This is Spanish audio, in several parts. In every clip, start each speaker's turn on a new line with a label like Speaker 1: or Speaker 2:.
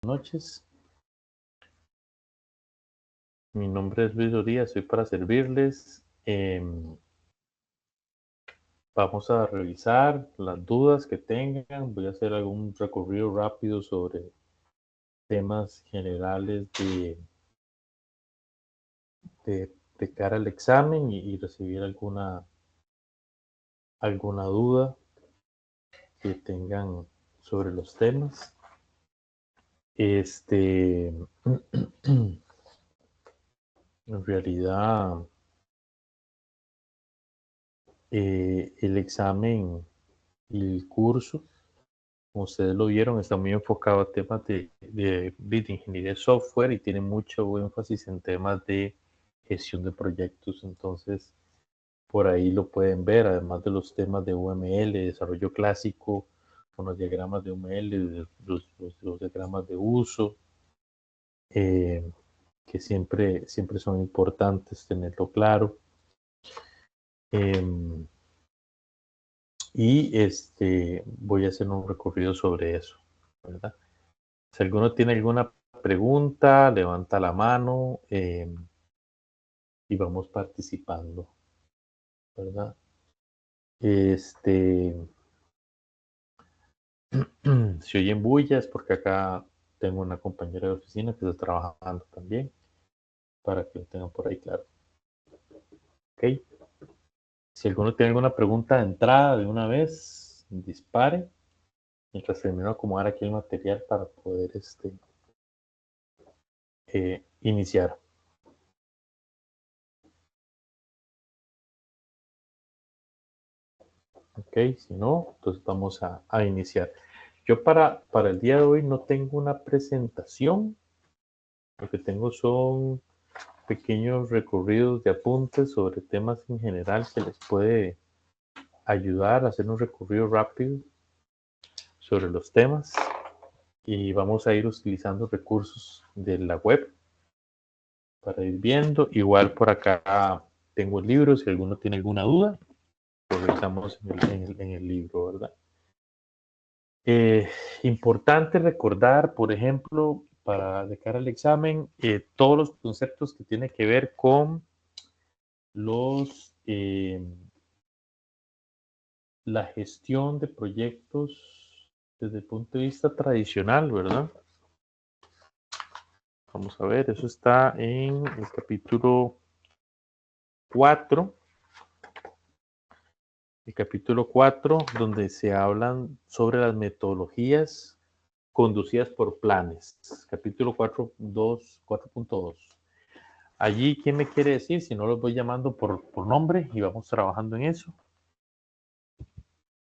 Speaker 1: noches. Mi nombre es Luis Oría, estoy para servirles. Vamos a revisar las dudas que tengan. Voy a hacer algún recorrido rápido sobre temas generales de cara al examen y recibir alguna duda que tengan sobre los temas. En realidad, el examen y el curso, como ustedes lo vieron, está muy enfocado a temas de ingeniería de software y tiene mucho énfasis en temas de gestión de proyectos. Entonces, por ahí lo pueden ver, además de los temas de UML, desarrollo clásico, con los diagramas de UML, los diagramas de uso, que siempre son importantes tenerlo claro. Y voy a hacer un recorrido sobre eso, ¿verdad? Si alguno tiene alguna pregunta, levanta la mano y vamos participando, ¿verdad? Si oyen bullas, porque acá tengo una compañera de oficina que está trabajando también, para que lo tengan por ahí claro. ¿Ok? Si alguno tiene alguna pregunta de entrada de una vez, dispare, mientras termino de acomodar aquí el material para poder iniciar. Ok, si no, entonces vamos a iniciar. Yo para el día de hoy no tengo una presentación, lo que tengo son pequeños recorridos de apuntes sobre temas en general que les puede ayudar a hacer un recorrido rápido sobre los temas y vamos a ir utilizando recursos de la web para ir viendo. Igual por acá tengo el libro, si alguno tiene alguna duda, lo revisamos en el libro, ¿verdad? Importante recordar, por ejemplo, de cara al examen, todos los conceptos que tienen que ver con la gestión de proyectos desde el punto de vista tradicional, ¿verdad? Vamos a ver, eso está en el capítulo 4. El capítulo 4, donde se hablan sobre las metodologías conducidas por planes. Capítulo 4.2. Allí, ¿quién me quiere decir? Si no, los voy llamando por nombre y vamos trabajando en eso,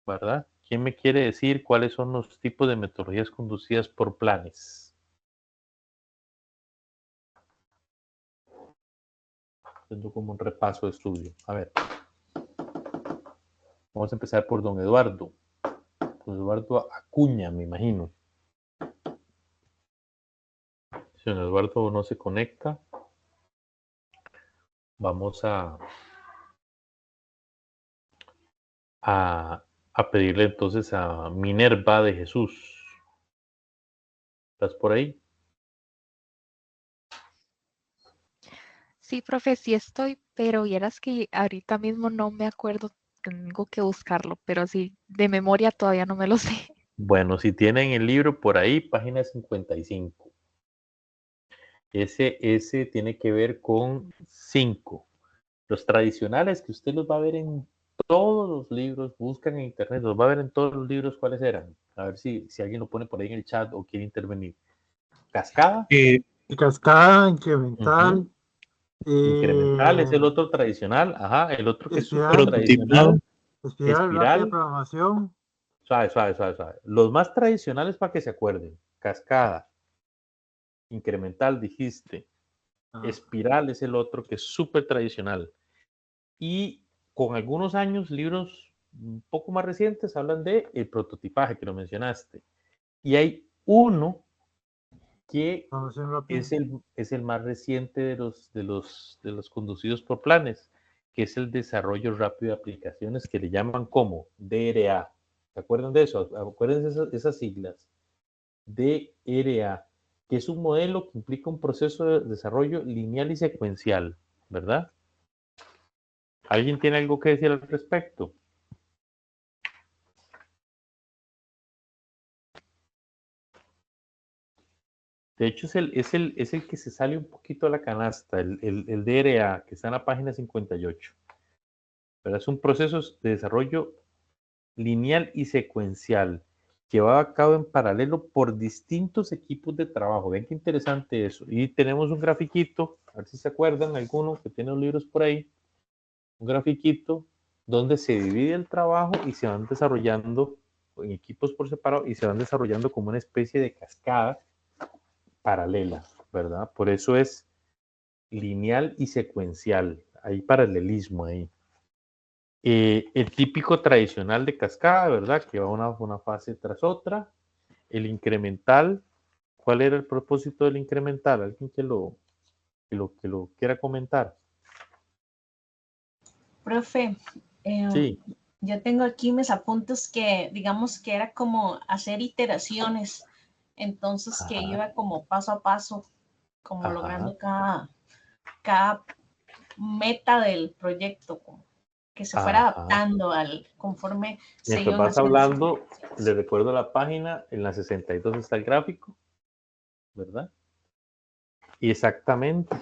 Speaker 1: ¿verdad? ¿Quién me quiere decir cuáles son los tipos de metodologías conducidas por planes? Haciendo como un repaso de estudio. A ver, vamos a empezar por don Eduardo. Don Eduardo Acuña, me imagino. Si don Eduardo no se conecta, vamos a pedirle entonces a Minerva de Jesús. ¿Estás por ahí?
Speaker 2: Sí, profe, sí estoy, pero vieras que ahorita mismo no me acuerdo, tengo que buscarlo, pero sí, de memoria todavía no me lo sé.
Speaker 1: Bueno, si tienen el libro por ahí, página 55. Ese tiene que ver con 5. Los tradicionales que usted los va a ver en todos los libros, buscan en internet, los va a ver en todos los libros cuáles eran. A ver si alguien lo pone por ahí en el chat o quiere intervenir. Cascada.
Speaker 3: Cascada, incremental.
Speaker 1: Incremental es el otro tradicional. Ajá, el otro que es súper
Speaker 3: Prototipado.
Speaker 1: tradicional.
Speaker 3: Espiral, rápida programación.
Speaker 1: Suave. Los más tradicionales para que se acuerden. Cascada. Incremental, dijiste. Espiral es el otro que es súper tradicional. Y con algunos años, libros un poco más recientes hablan de el prototipaje que lo mencionaste. Y hay uno que es el más reciente de los conducidos por planes, que es el desarrollo rápido de aplicaciones que le llaman como DRA. ¿Se acuerdan de eso? Acuérdense esas siglas. DRA. que es un modelo que implica un proceso de desarrollo lineal y secuencial, ¿verdad? ¿Alguien tiene algo que decir al respecto? De hecho, es el que se sale un poquito a la canasta, el DRA, que está en la página 58. Pero es un proceso de desarrollo lineal y secuencial, llevado a cabo en paralelo por distintos equipos de trabajo. Ven qué interesante eso. Y tenemos un grafiquito, a ver si se acuerdan, alguno que tiene los libros por ahí, un grafiquito donde se divide el trabajo y se van desarrollando en equipos por separado y se van desarrollando como una especie de cascada paralela, ¿verdad? Por eso es lineal y secuencial. Hay paralelismo ahí. El típico tradicional de cascada, ¿verdad? Que va una fase tras otra. El incremental, ¿cuál era el propósito del incremental? ¿Alguien que lo quiera comentar?
Speaker 4: Profe,
Speaker 1: Sí.
Speaker 4: yo tengo aquí mis apuntes que digamos que era como hacer iteraciones, entonces que iba como paso a paso, como
Speaker 1: Ajá.
Speaker 4: logrando cada meta del proyecto, como que se fuera adaptando conforme se
Speaker 1: Mientras
Speaker 4: iban
Speaker 1: vas
Speaker 4: haciendo.
Speaker 1: hablando, le recuerdo la página, en la 62 está el gráfico, ¿verdad? Y exactamente.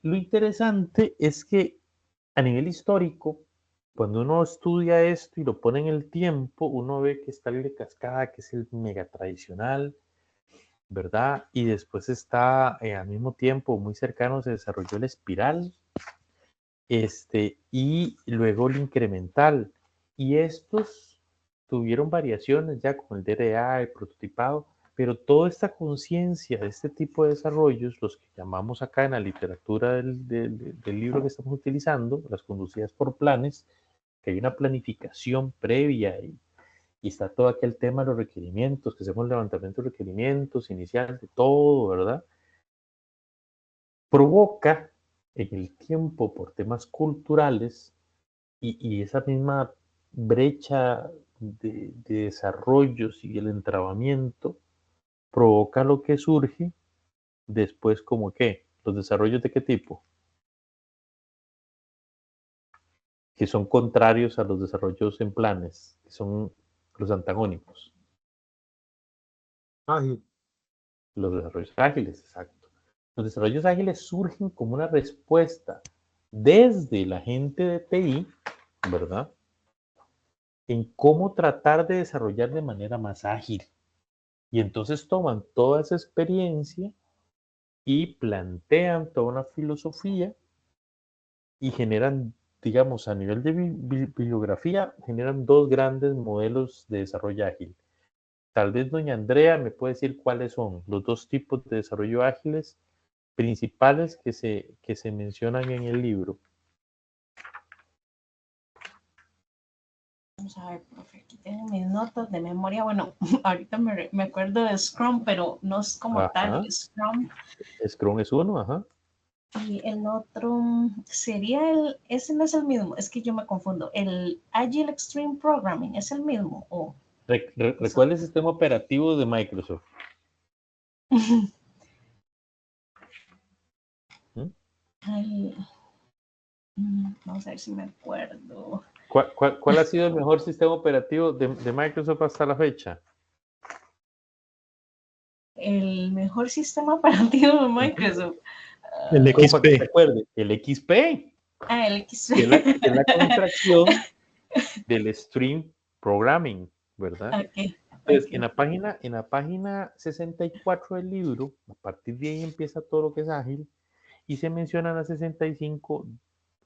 Speaker 1: Lo interesante es que a nivel histórico, cuando uno estudia esto y lo pone en el tiempo, uno ve que está el de cascada, que es el mega tradicional, ¿verdad? Y después está, al mismo tiempo, muy cercano, se desarrolló el espiral, y luego el incremental. Y estos tuvieron variaciones ya con el DRA, el prototipado, pero toda esta conciencia de este tipo de desarrollos, los que llamamos acá en la literatura del libro que estamos utilizando, las conducidas por planes, que hay una planificación previa y está todo aquel tema de los requerimientos, que hacemos levantamiento de requerimientos iniciales, de todo, ¿verdad? Provoca en el tiempo por temas culturales y esa misma brecha de desarrollos y el entrabamiento provoca lo que surge después como qué, los desarrollos de qué tipo, que son contrarios a los desarrollos en planes, que son los antagónicos,
Speaker 3: Ágil.
Speaker 1: los desarrollos ágiles, exacto. Los desarrollos ágiles surgen como una respuesta desde la gente de TI, ¿verdad? En cómo tratar de desarrollar de manera más ágil. Y entonces toman toda esa experiencia y plantean toda una filosofía y generan, digamos, a nivel de bibliografía, generan dos grandes modelos de desarrollo ágil. Tal vez doña Andrea me puede decir cuáles son los dos tipos de desarrollo ágiles principales que se mencionan en el libro.
Speaker 4: Vamos a ver, profe, aquí tengo mis notas de memoria. Bueno, ahorita me acuerdo de Scrum, pero no es como tal Scrum.
Speaker 1: Scrum es uno, ajá.
Speaker 4: Y el otro sería ese no es el mismo, es que yo me confundo. El Agile Extreme Programming es el mismo. ¿O?
Speaker 1: Recuerda el sistema operativo de Microsoft.
Speaker 4: Vamos a ver si me acuerdo.
Speaker 1: ¿Cuál ha sido el mejor sistema operativo de Microsoft hasta la fecha?
Speaker 4: El mejor sistema operativo de Microsoft.
Speaker 3: El XP.
Speaker 1: El XP.
Speaker 4: El XP.
Speaker 1: Que es la contracción del Stream Programming, ¿verdad?
Speaker 4: Okay.
Speaker 1: Entonces, en la página 64 del libro, a partir de ahí empieza todo lo que es ágil, y se mencionan a 65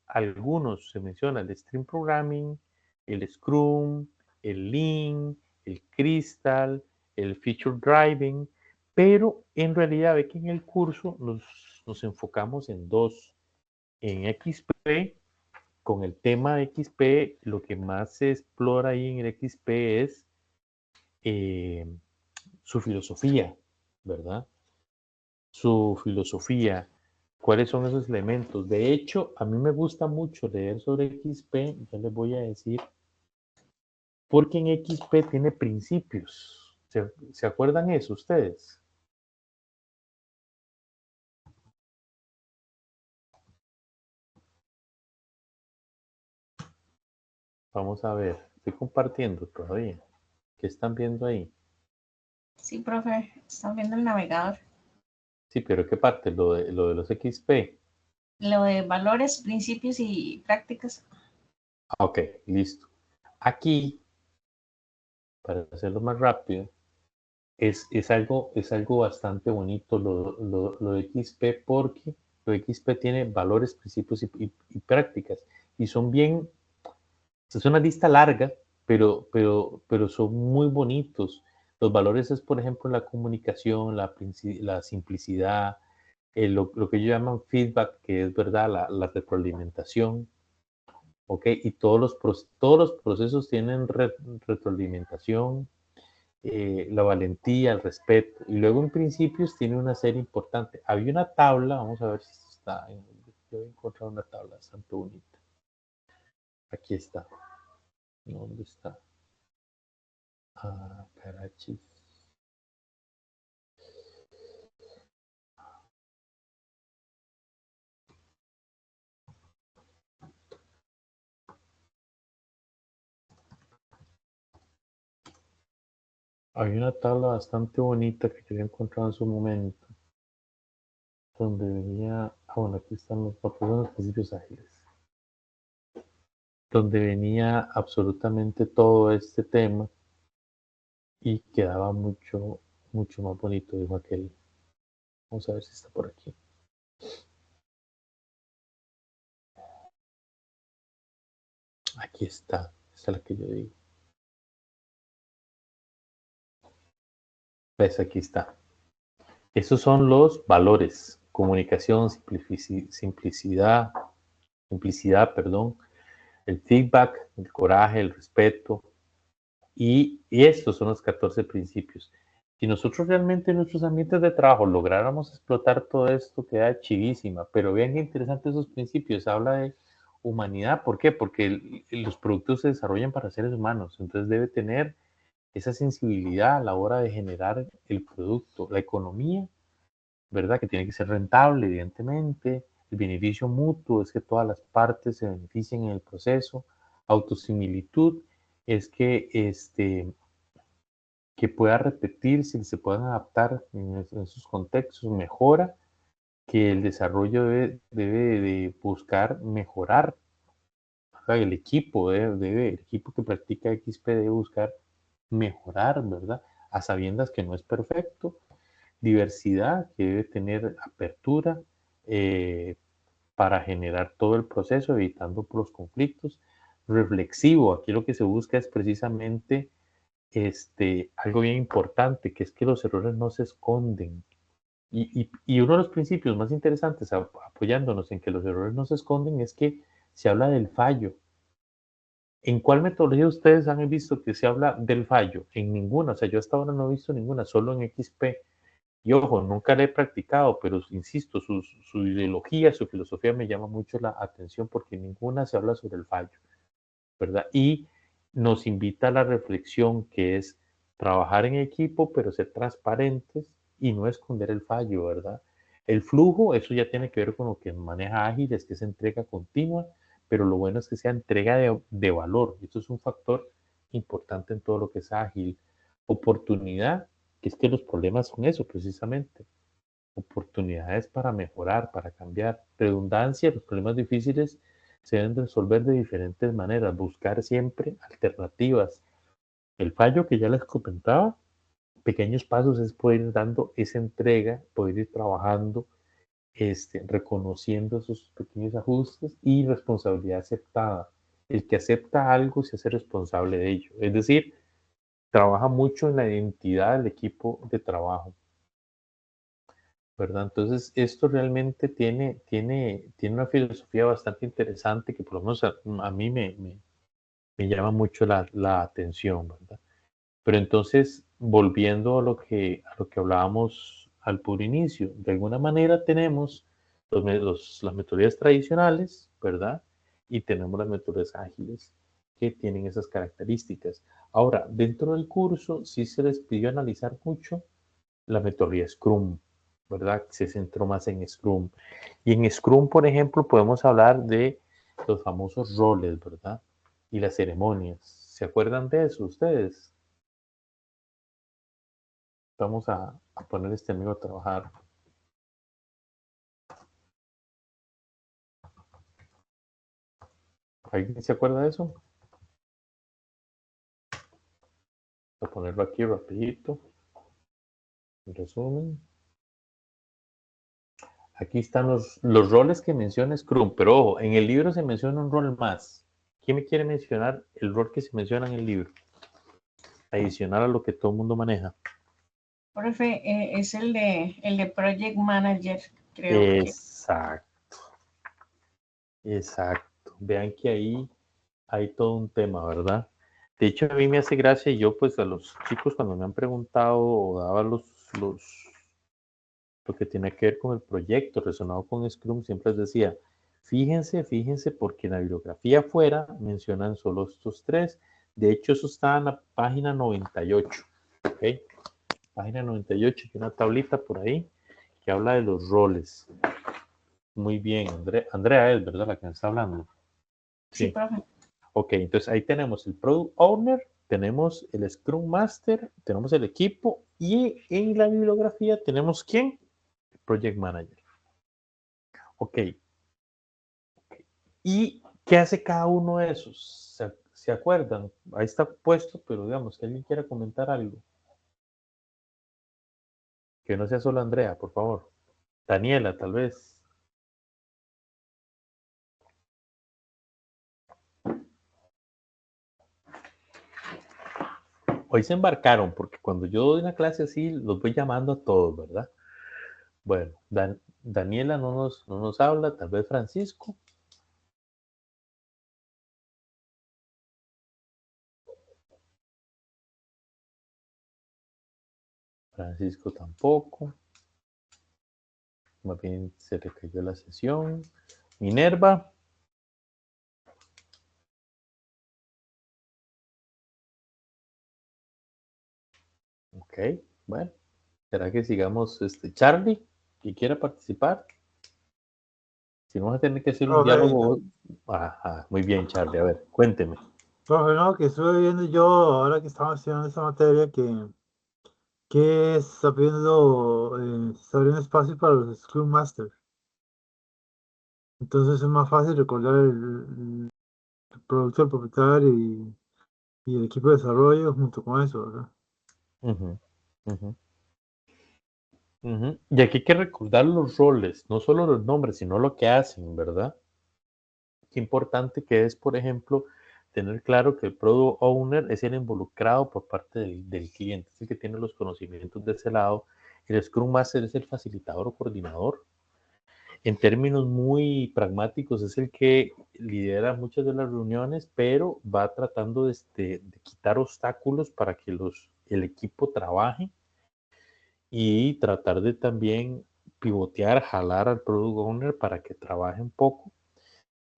Speaker 1: algunos, se menciona el Stream Programming, el Scrum, el Lean, el Crystal, el Feature Driving, pero en realidad ve que en el curso nos enfocamos en dos. En XP, con el tema de XP, lo que más se explora ahí en el XP es su filosofía, ¿verdad? Su filosofía, cuáles son esos elementos. De hecho, a mí me gusta mucho leer sobre XP, ya les voy a decir, porque en XP tiene principios. ¿Se acuerdan eso ustedes? Vamos a ver. Estoy compartiendo todavía. ¿Qué están viendo ahí?
Speaker 4: Sí, profe, están viendo el navegador.
Speaker 1: Sí, pero ¿qué parte? Lo de los XP.
Speaker 4: Lo de valores, principios y prácticas.
Speaker 1: Ok, listo. Aquí, para hacerlo más rápido, es algo bastante bonito lo de XP porque lo de XP tiene valores, principios y prácticas. Y son bien, es una lista larga, pero son muy bonitos. Los valores es, por ejemplo, la comunicación, la simplicidad, lo que ellos llaman feedback, que es verdad, la retroalimentación. ¿Ok? Y todos los procesos tienen retroalimentación, la valentía, el respeto. Y luego en principios tiene una serie importante. Había una tabla, vamos a ver si está. Yo he encontrado una tabla bastante bonita. Aquí está. ¿Dónde está? Ah, carachis. Había una tabla bastante bonita que yo había encontrado en su momento, donde venía, bueno, aquí están los principios ágiles, donde venía absolutamente todo este tema y quedaba mucho, mucho más bonito, dijo aquel. Vamos a ver si está por aquí. Aquí está, esta es la que yo digo. ¿Ves? Aquí está. Esos son los valores: comunicación, simplicidad, perdón, el feedback, el coraje, el respeto, y estos son los 14 principios. Si nosotros realmente en nuestros ambientes de trabajo lográramos explotar todo esto, queda chivísima. Pero vean qué interesante esos principios. Habla de humanidad. ¿Por qué? Porque los productos se desarrollan para seres humanos. Entonces debe tener esa sensibilidad a la hora de generar el producto. La economía, ¿verdad? Que tiene que ser rentable, evidentemente. El beneficio mutuo es que todas las partes se beneficien en el proceso. Autosimilitud es que pueda repetirse y se puedan adaptar en esos contextos. Mejora, que el desarrollo debe de buscar mejorar. O sea, el equipo que practica XP debe buscar mejorar, ¿verdad? A sabiendas que no es perfecto. Diversidad, que debe tener apertura para generar todo el proceso, evitando los conflictos. Reflexivo, aquí lo que se busca es precisamente algo bien importante, que es que los errores no se esconden. Y uno de los principios más interesantes, apoyándonos en que los errores no se esconden, es que se habla del fallo. ¿En cuál metodología ustedes han visto que se habla del fallo? En ninguna, o sea, yo hasta ahora no he visto ninguna, solo en XP. Y ojo, nunca la he practicado, pero insisto, su ideología, su filosofía me llama mucho la atención porque en ninguna se habla sobre el fallo, ¿verdad? Y nos invita a la reflexión, que es trabajar en equipo, pero ser transparentes y no esconder el fallo, ¿verdad? El flujo, eso ya tiene que ver con lo que maneja Ágiles, que es entrega continua, pero lo bueno es que sea entrega de valor. Esto es un factor importante en todo lo que es ágil. Oportunidad, que es que los problemas son eso precisamente. Oportunidades para mejorar, para cambiar. Redundancia, los problemas difíciles se deben resolver de diferentes maneras, buscar siempre alternativas. El fallo que ya les comentaba, pequeños pasos es poder ir dando esa entrega, poder ir trabajando, reconociendo esos pequeños ajustes y responsabilidad aceptada. El que acepta algo se hace responsable de ello. Es decir, trabaja mucho en la identidad del equipo de trabajo, ¿verdad? Entonces, esto realmente tiene una filosofía bastante interesante que por lo menos a mí me llama mucho la atención, ¿verdad? Pero entonces, volviendo a lo que hablábamos al puro inicio, de alguna manera tenemos las metodologías tradicionales, ¿verdad? Y tenemos las metodologías ágiles que tienen esas características. Ahora, dentro del curso sí se les pidió analizar mucho la metodología Scrum, ¿verdad? Se centró más en Scrum. Y en Scrum, por ejemplo, podemos hablar de los famosos roles, ¿verdad? y las ceremonias. ¿Se acuerdan de eso ustedes? Vamos a poner a este amigo a trabajar. ¿Alguien se acuerda de eso? Voy a ponerlo aquí rapidito. En resumen. Aquí están los roles que menciona Scrum, pero ojo, en el libro se menciona un rol más. ¿Quién me quiere mencionar el rol que se menciona en el libro? Adicional a lo que todo el mundo maneja.
Speaker 4: Profe, es el de Project Manager, creo que.
Speaker 1: Exacto, exacto. Vean que ahí hay todo un tema, ¿verdad? De hecho, a mí me hace gracia y yo pues a los chicos cuando me han preguntado o daba lo que tiene que ver con el proyecto relacionado con Scrum, siempre les decía, fíjense, porque en la bibliografía afuera mencionan solo estos tres. De hecho, eso está en la página 98, ¿ok? Página 98, y una tablita por ahí que habla de los roles. Muy bien, Andrea es, ¿verdad? La que me está hablando.
Speaker 4: Sí, profe.
Speaker 1: Ok, entonces ahí tenemos el Product Owner, tenemos el Scrum Master, tenemos el equipo y en la bibliografía tenemos ¿quién? Project Manager. Ok. ¿Y qué hace cada uno de esos? ¿Se acuerdan? Ahí está puesto, pero digamos que alguien quiera comentar algo. Que no sea solo Andrea, por favor. Daniela, tal vez. Hoy se embarcaron, porque cuando yo doy una clase así, los voy llamando a todos, ¿verdad? Bueno, Daniela no nos habla, tal vez Francisco. Francisco tampoco. Más bien se le cayó la sesión. Minerva. Ok, bueno. ¿Será que sigamos Charlie, que quiera participar? Si no, vas a tener que hacer un
Speaker 3: Profe,
Speaker 1: diálogo. Ajá, muy bien, Charlie. A ver, cuénteme.
Speaker 3: profe, no, que estuve viendo yo ahora que estamos estudiando esta materia que se está abriendo espacio para los Scrum Master. Entonces es más fácil recordar el producto del propietario y el equipo de desarrollo junto con eso, ¿verdad?
Speaker 1: Ujú, ujú, ujú. Y aquí hay que recordar los roles, no solo los nombres, sino lo que hacen, ¿verdad? Qué importante que es, por ejemplo, tener claro que el Product Owner es el involucrado por parte del cliente, es el que tiene los conocimientos de ese lado. El Scrum Master es el facilitador o coordinador. En términos muy pragmáticos, es el que lidera muchas de las reuniones, pero va tratando de quitar obstáculos para que el equipo trabaje y tratar de también pivotear, jalar al Product Owner para que trabaje un poco.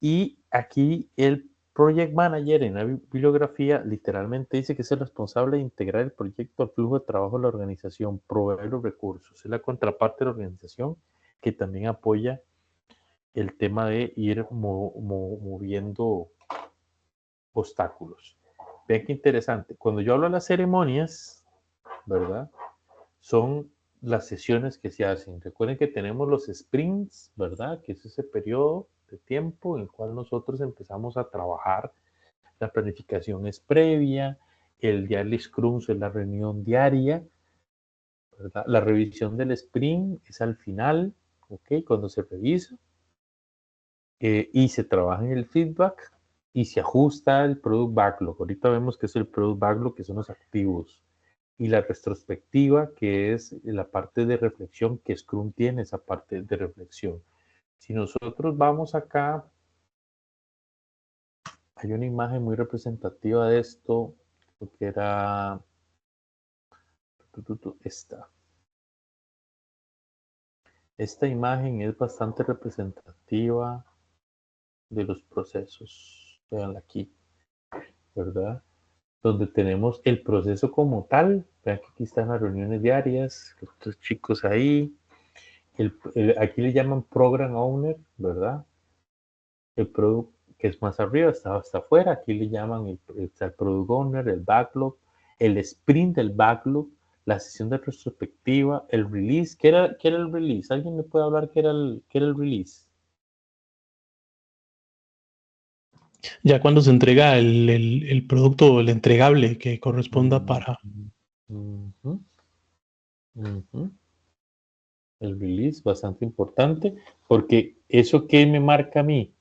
Speaker 1: Y aquí el Project Manager en la bibliografía literalmente dice que es el responsable de integrar el proyecto al flujo de trabajo de la organización, proveer los recursos. Es la contraparte de la organización que también apoya el tema de ir moviendo obstáculos. Vean qué interesante. Cuando yo hablo de las ceremonias, ¿verdad? Son las sesiones que se hacen. Recuerden que tenemos los sprints, ¿verdad? Que es ese periodo de tiempo en el cual nosotros empezamos a trabajar. La planificación es previa, el Daily Scrum es la reunión diaria, ¿verdad? La revisión del sprint es al final, ¿ok? Cuando se revisa y se trabaja en el feedback y se ajusta el Product Backlog. Ahorita vemos que es el Product Backlog, que son los activos. Y la retrospectiva, que es la parte de reflexión, que Scrum tiene esa parte de reflexión. Si nosotros vamos acá, hay una imagen muy representativa de esto, que era esta. Esta imagen es bastante representativa de los procesos. Veanla aquí, ¿verdad? Donde tenemos el proceso como tal. Vean que aquí están las reuniones diarias, los tres chicos ahí. Aquí le llaman Program Owner, ¿verdad? El que es más arriba, está hasta afuera. Aquí le llaman está el Product Owner, el Backlog, el Sprint del Backlog, la sesión de retrospectiva, el Release. ¿Qué era el Release? ¿Alguien me puede hablar qué era el Release?
Speaker 5: Ya cuando se entrega el producto, el entregable que corresponda para...
Speaker 1: Ujú, ujú. El Release, bastante importante, porque eso que me marca a mí,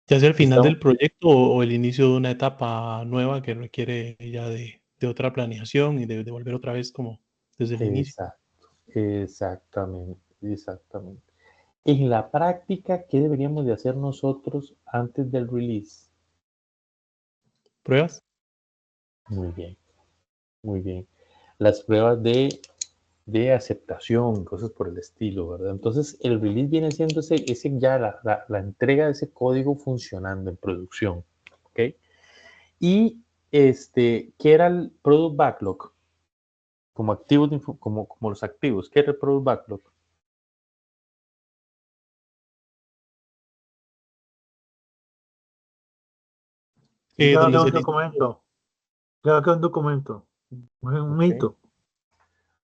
Speaker 5: ya sea el final
Speaker 1: estamos,
Speaker 5: del proyecto o el inicio de una etapa nueva que requiere ya de otra planeación y de volver otra vez como desde el inicio.
Speaker 1: exactamente, exactamente. En la práctica, ¿qué deberíamos de hacer nosotros antes del release?
Speaker 5: ¿Pruebas?
Speaker 1: Muy bien, muy bien. Las pruebas de aceptación, cosas por el estilo, ¿verdad? Entonces, el release viene siendo ese ya la entrega de ese código funcionando en producción, ¿ok? Y ¿qué era el Product Backlog? Como activos, como los activos, ¿qué era el Product Backlog?
Speaker 3: Creo que
Speaker 5: Donde
Speaker 3: es
Speaker 5: se
Speaker 3: un
Speaker 5: lista.
Speaker 3: documento. Creo que es un documento. Un
Speaker 1: Ok,
Speaker 3: mito.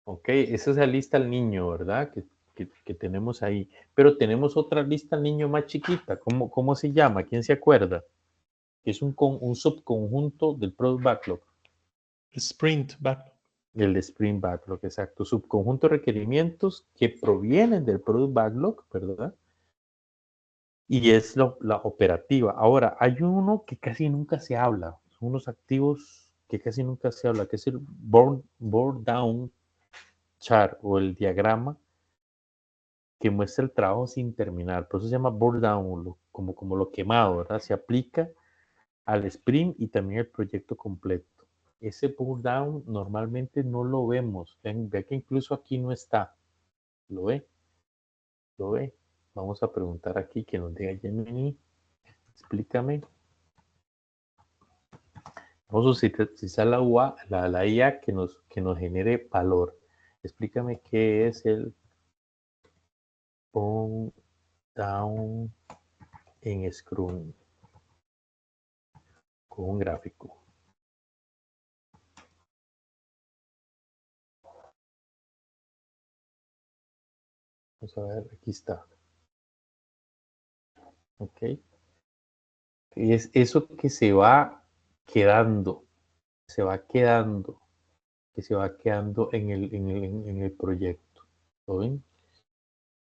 Speaker 1: ok, esa es la lista al niño, ¿verdad? Que tenemos ahí. Pero tenemos otra lista al niño más chiquita. ¿Cómo se llama? ¿Quién se acuerda? Es un subconjunto del Product Backlog.
Speaker 5: Sprint backlog.
Speaker 1: El Sprint Backlog, exacto. Subconjunto de requerimientos que provienen del Product Backlog, ¿verdad? Y es la operativa. Ahora, hay uno que casi nunca se habla. Son unos activos que casi nunca se habla, que es el board down chart o el diagrama que muestra el trabajo sin terminar. Por eso se llama board down, como lo quemado, ¿verdad? Se aplica al sprint y también al proyecto completo. Ese board down normalmente no lo vemos. Ve que incluso aquí no está. ¿Lo ve? ¿Lo ve? Vamos a preguntar aquí que nos diga Gemini. Explícame. Vamos a utilizar la UA, la IA que nos genere valor. Explícame qué es el board down en Scrum con un gráfico. Vamos a ver, aquí está. Ok. Y es eso que se va quedando, se va quedando, que se va quedando en el proyecto. ¿Lo ven?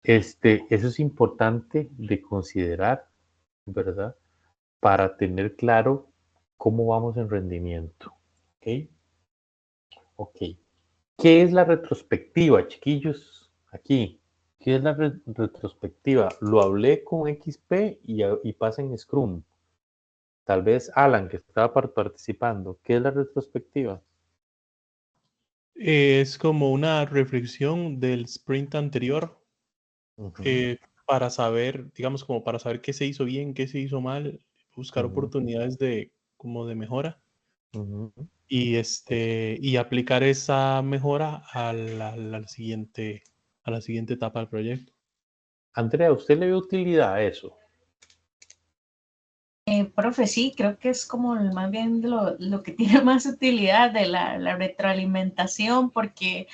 Speaker 1: Eso es importante de considerar, ¿verdad? Para tener claro cómo vamos en rendimiento. ¿Ok? Ok. ¿Qué es la retrospectiva, chiquillos? Aquí. ¿Qué es la retrospectiva? Lo hablé con XP y pasa en Scrum. Tal vez Alan, que estaba participando. ¿Qué es la retrospectiva?
Speaker 5: Es como una reflexión del sprint anterior
Speaker 1: Ujú,
Speaker 5: para saber, digamos, como para saber qué se hizo bien, qué se hizo mal, buscar
Speaker 1: ujú,
Speaker 5: oportunidades de como de mejora
Speaker 1: ujú.
Speaker 5: y aplicar esa mejora a la siguiente etapa del proyecto.
Speaker 1: Andrea, ¿usted le ve utilidad a eso?
Speaker 4: Profe, sí, creo que es como más bien lo que tiene más utilidad de la retroalimentación, porque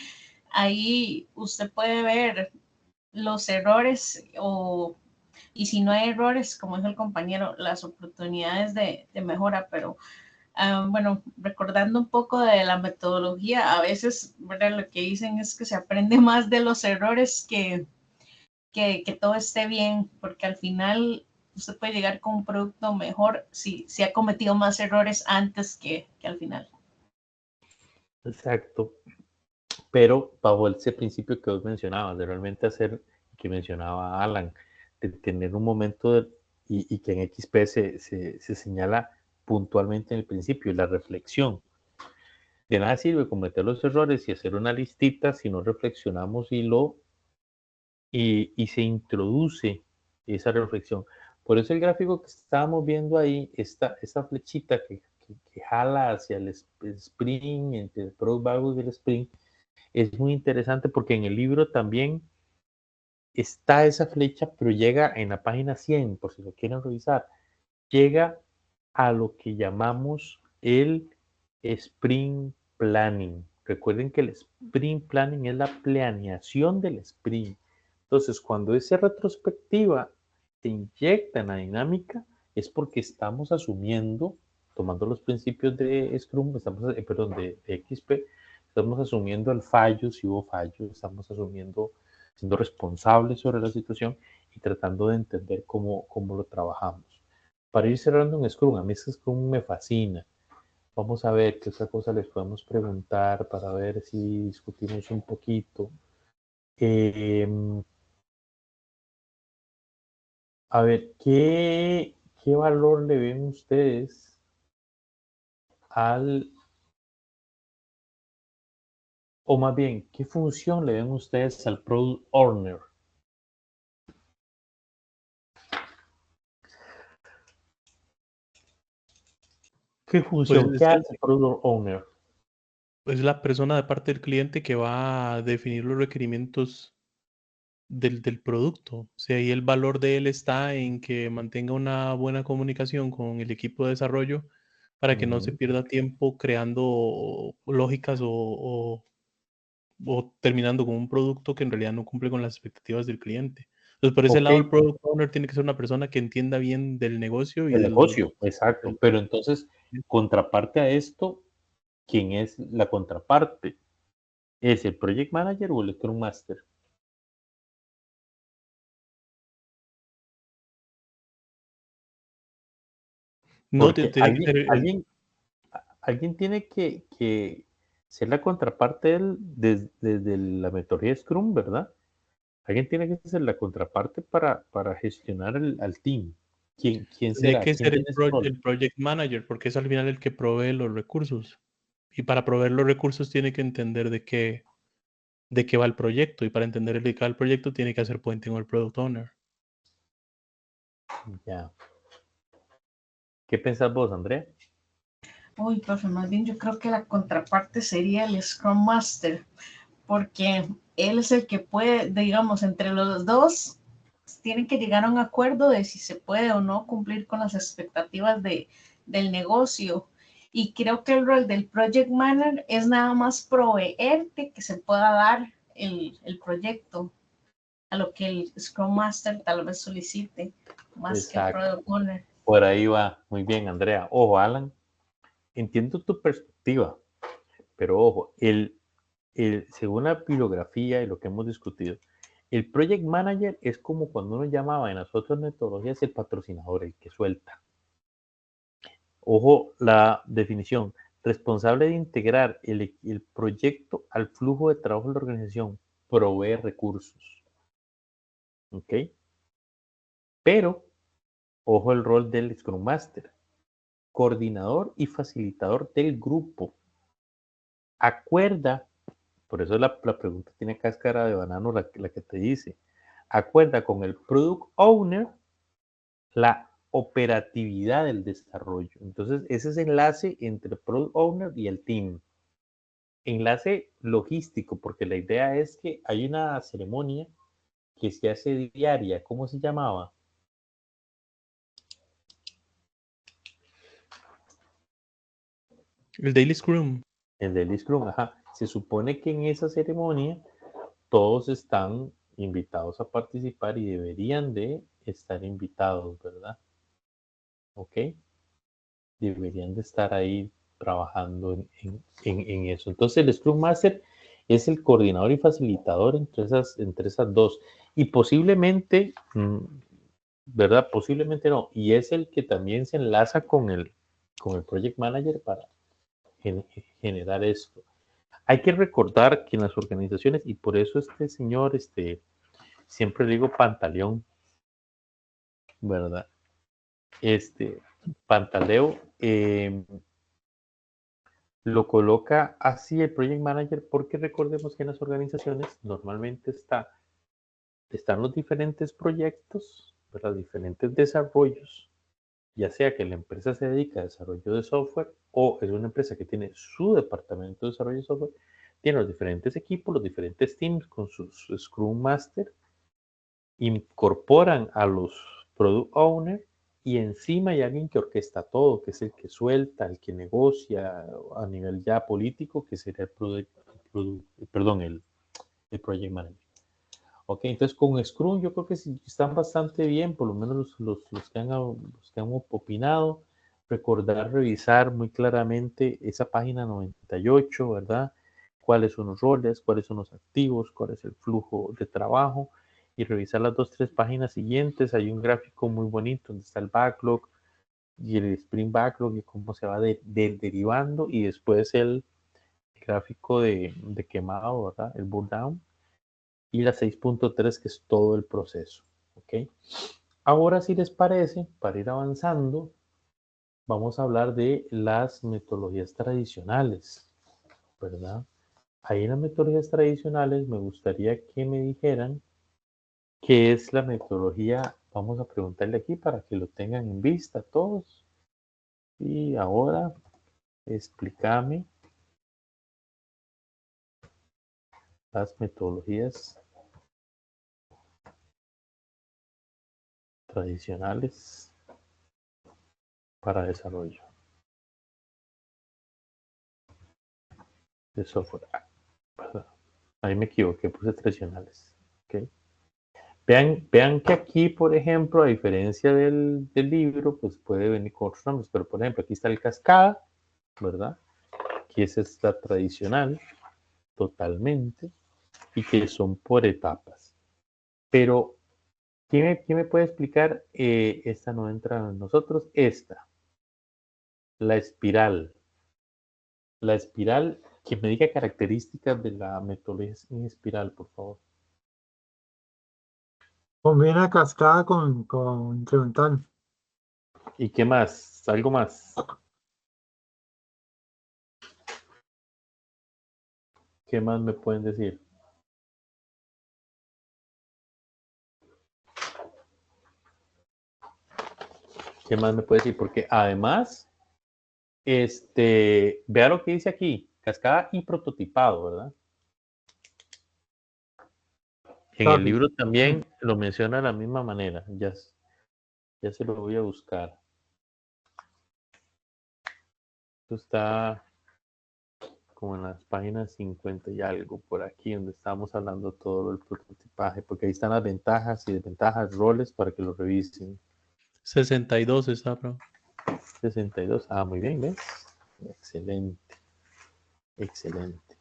Speaker 4: ahí usted puede ver los errores y si no hay errores, como dijo el compañero, las oportunidades de mejora, pero bueno, recordando un poco de la metodología, a veces, ¿verdad? Lo que dicen es que se aprende más de los errores que todo esté bien, porque al final usted puede llegar con un producto mejor si ha cometido más errores antes que al final.
Speaker 1: Exacto. Pero bajo ese principio que vos mencionabas, de realmente hacer, que mencionaba Alan, de tener un momento y que en XP se señala puntualmente en el principio, la reflexión. De nada sirve cometer los errores y hacer una listita si no reflexionamos y se introduce esa reflexión. Por eso el gráfico que estábamos viendo ahí, esa flechita que jala hacia el sprint, entre el Product Backlog y el sprint, es muy interesante porque en el libro también está esa flecha, pero llega en la página 100, por si lo quieren revisar, llega a lo que llamamos el sprint planning. Recuerden que el sprint planning es la planeación del sprint. Entonces, cuando esa retrospectiva se inyecta en la dinámica, es porque estamos asumiendo, tomando los principios de Scrum, perdón, de XP, estamos asumiendo el fallo, si hubo fallo, estamos asumiendo, siendo responsables sobre la situación y tratando de entender cómo lo trabajamos. Para ir cerrando en Scrum, a mí Scrum me fascina. Vamos a ver qué otra cosa les podemos preguntar para ver si discutimos un poquito. A ver, ¿qué valor le ven ustedes o más bien, qué función le ven ustedes al Product Owner? ¿Qué función?
Speaker 5: Pues
Speaker 1: ¿Qué hace el Product Owner?
Speaker 5: es la persona de parte del cliente que va a definir los requerimientos del producto. O sea, ahí el valor de él está en que mantenga una buena comunicación con el equipo de desarrollo para que no se pierda tiempo creando lógicas o terminando con un producto que en realidad no cumple con las expectativas del cliente. Entonces, por ese
Speaker 1: Ok,
Speaker 5: lado, el Product Owner tiene que ser una persona que entienda bien del negocio y
Speaker 1: el
Speaker 5: del...
Speaker 1: negocio, exacto. Pero entonces, contraparte a esto, ¿quién es la contraparte? ¿Es el Project Manager o el Scrum Master?
Speaker 5: No,
Speaker 1: Porque
Speaker 5: tiene que ser
Speaker 1: alguien tiene que ser la contraparte desde la metodología Scrum, ¿verdad? Alguien tiene que ser la contraparte para gestionar al team. ¿Quién
Speaker 5: tendría
Speaker 1: será?
Speaker 5: que
Speaker 1: ¿Quién
Speaker 5: ser
Speaker 1: tiene ese rol?
Speaker 5: el Project Manager, porque es al final el que provee los recursos. Y para proveer los recursos tiene que entender de qué va el proyecto. Y para entender de qué va el proyecto tiene que hacer puente con el Product Owner.
Speaker 1: Ya. ¿Qué pensás vos, Andrea?
Speaker 4: Uy, profe, más bien yo creo que la contraparte sería el Scrum Master, porque él es el que puede, digamos, entre los dos, tienen que llegar a un acuerdo de si se puede o no cumplir con las expectativas del negocio. Y creo que el rol del Project Manager es nada más proveerte que se pueda dar el proyecto a lo que el Scrum Master tal vez solicite, más que el
Speaker 1: Exacto.
Speaker 4: Product Owner.
Speaker 1: Por ahí va. Muy bien, Andrea. Ojo, Alan. Entiendo tu perspectiva, pero ojo, según la bibliografía y lo que hemos discutido, el Project Manager es como cuando uno llamaba en las otras metodologías el patrocinador, el que suelta. Ojo la definición, responsable de integrar el proyecto al flujo de trabajo de la organización, provee recursos. ¿Ok? Pero, ojo el rol del Scrum Master, coordinador y facilitador del grupo. Acuerda, por eso la pregunta tiene cáscara de banano, la que te dice, acuerda con el Product Owner la operatividad del desarrollo. Entonces, ese es el enlace entre el Product Owner y el team. Enlace logístico, porque la idea es que hay una ceremonia que se hace diaria. ¿Cómo se llamaba?
Speaker 5: El Daily Scrum.
Speaker 1: El Daily Scrum. Ajá. Se supone que en esa ceremonia todos están invitados a participar y deberían de estar invitados, ¿verdad? ¿Ok? Deberían de estar ahí trabajando en eso. Entonces el Scrum Master es el coordinador y facilitador entre esas dos. Y posiblemente, ¿verdad? Posiblemente no. Y es el que también se enlaza con el Project Manager para generar esto. Hay que recordar que en las organizaciones, y por eso este señor, siempre le digo Pantaleón, ¿verdad? Pantaleo, lo coloca así el Project Manager porque recordemos que en las organizaciones normalmente están los diferentes proyectos, ¿verdad? Diferentes desarrollos, ya sea que la empresa se dedica a desarrollo de software o es una empresa que tiene su departamento de desarrollo de software, tiene los diferentes equipos, los diferentes teams con sus Scrum Master incorporan a los product owners y encima hay alguien que orquesta todo, que es el que suelta, el que negocia a nivel ya político, que sería el project manager. Ok, entonces con Scrum yo creo que sí están bastante bien, por lo menos los que han opinado. Recordar, revisar muy claramente esa página 98, ¿verdad? Cuáles son los roles, cuáles son los activos, cuál es el flujo de trabajo, y revisar las 2-3 páginas siguientes. Hay un gráfico muy bonito donde está el backlog y el sprint backlog y cómo se va derivando, y después el gráfico de quemado, ¿verdad? El burn down, y la 6.3, que es todo el proceso. ¿Ok? Ahora, si les parece, para ir avanzando, vamos a hablar de las metodologías tradicionales, ¿verdad? Ahí en las metodologías tradicionales me gustaría que me dijeran qué es la metodología. Vamos a preguntarle aquí para que lo tengan en vista todos. Y ahora, explícame las metodologías tradicionales para desarrollo de software. Ahí me equivoqué, puse tradicionales. ¿Okay? Vean que aquí, por ejemplo, a diferencia del libro, pues puede venir con otros nombres, pero por ejemplo, aquí está el Cascada, ¿verdad? Que esa es la tradicional, totalmente, y que son por etapas. Pero, ¿quién me puede explicar? Esta no entra en nosotros, esta, la espiral. La espiral, que me diga características de la metodología en espiral, por favor.
Speaker 3: Combina cascada con incremental.
Speaker 1: ¿Y qué más? ¿Algo más? ¿Qué más me pueden decir? ¿Qué más me puede decir? Porque además, vea lo que dice aquí, cascada y prototipado, ¿verdad? En el libro también lo menciona de la misma manera. Ya se lo voy a buscar. Esto está como en las páginas 50 y algo por aquí, donde estamos hablando todo el prototipaje, porque ahí están las ventajas y desventajas, roles, para que lo revisen.
Speaker 5: 62 está, bro.
Speaker 1: 62. Ah, muy bien, ¿ves? Excelente. Excelente.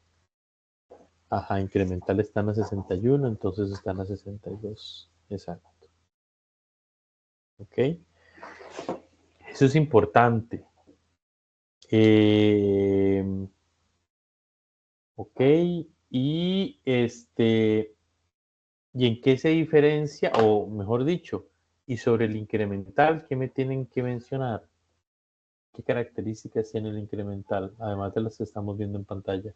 Speaker 1: Ajá, incremental están a 61, entonces están a 62. Exacto. ¿Ok? Eso es importante. Ok, y ¿y en qué se diferencia? O mejor dicho, y sobre el incremental, ¿qué me tienen que mencionar? ¿Qué características tiene el incremental? Además de las que estamos viendo en pantalla.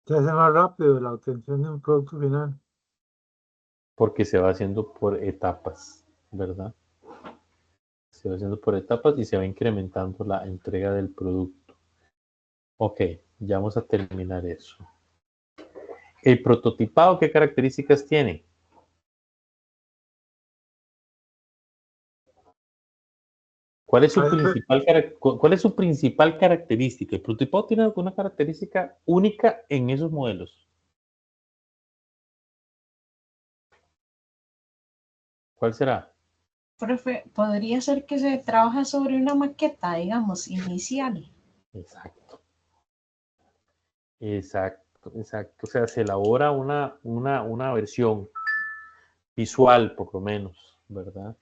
Speaker 3: Se hace más rápido la obtención de un producto final.
Speaker 1: Porque se va haciendo por etapas, ¿verdad? Se va haciendo por etapas y se va incrementando la entrega del producto. Ok, ya vamos a terminar eso. ¿El prototipado qué características tiene? ¿Cuál es su principal característica? ¿El prototipado tiene alguna característica única en esos modelos? ¿Cuál será?
Speaker 4: Profe, podría ser que se trabaja sobre una maqueta, digamos, inicial.
Speaker 1: Exacto. O sea, se elabora una versión visual, por lo menos, ¿verdad?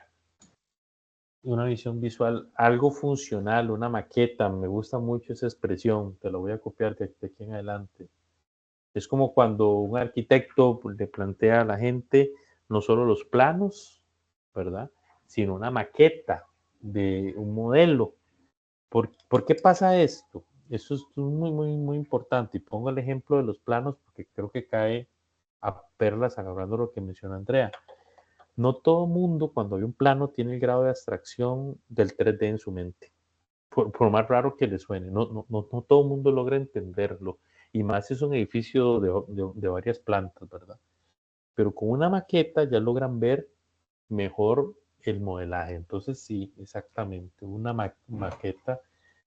Speaker 1: Una visión visual, algo funcional, una maqueta. Me gusta mucho esa expresión, te la voy a copiar de aquí en adelante. Es como cuando un arquitecto le plantea a la gente no solo los planos, ¿verdad? Sino una maqueta de un modelo. ¿Por qué pasa esto? Eso es muy, muy, muy importante. Y pongo el ejemplo de los planos porque creo que cae a perlas agarrando lo que menciona Andrea. No todo mundo cuando ve un plano tiene el grado de abstracción del 3D en su mente. por más raro que le suene, no todo el mundo logra entenderlo. Y más si es un edificio de varias plantas, ¿verdad? Pero con una maqueta ya logran ver mejor el modelaje. Entonces sí, exactamente, una maqueta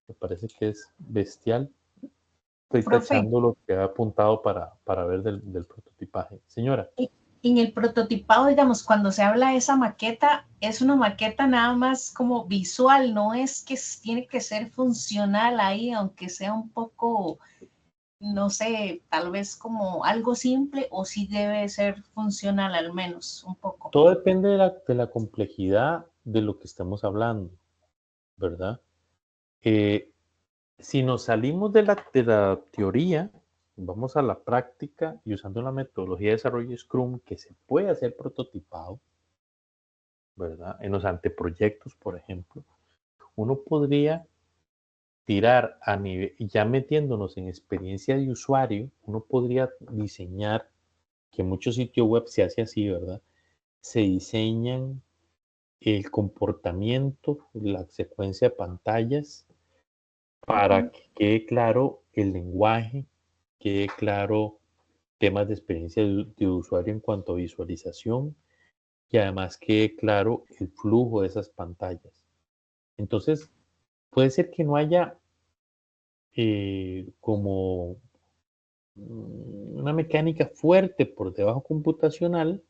Speaker 1: me parece que es bestial. Estoy
Speaker 4: Profe,
Speaker 1: tachando lo que ha apuntado para ver del prototipaje. Señora.
Speaker 4: en el prototipado, digamos, cuando se habla de esa maqueta, es una maqueta nada más como visual, no es que tiene que ser funcional ahí, aunque sea un poco, no sé, tal vez como algo simple, o sí debe ser funcional al menos un poco.
Speaker 1: Todo depende de la complejidad de lo que estamos hablando, ¿verdad? Si nos salimos de la teoría, vamos a la práctica y usando la metodología de desarrollo Scrum que se puede hacer prototipado, ¿verdad? En los anteproyectos, por ejemplo, uno podría tirar a nivel, ya metiéndonos en experiencia de usuario, uno podría diseñar, que en muchos sitios web se hace así, ¿verdad? Se diseñan el comportamiento, la secuencia de pantallas, para que quede claro el lenguaje, quede claro temas de experiencia de usuario en cuanto a visualización y además quede claro el flujo de esas pantallas. Entonces, puede ser que no haya como una mecánica fuerte por debajo computacional,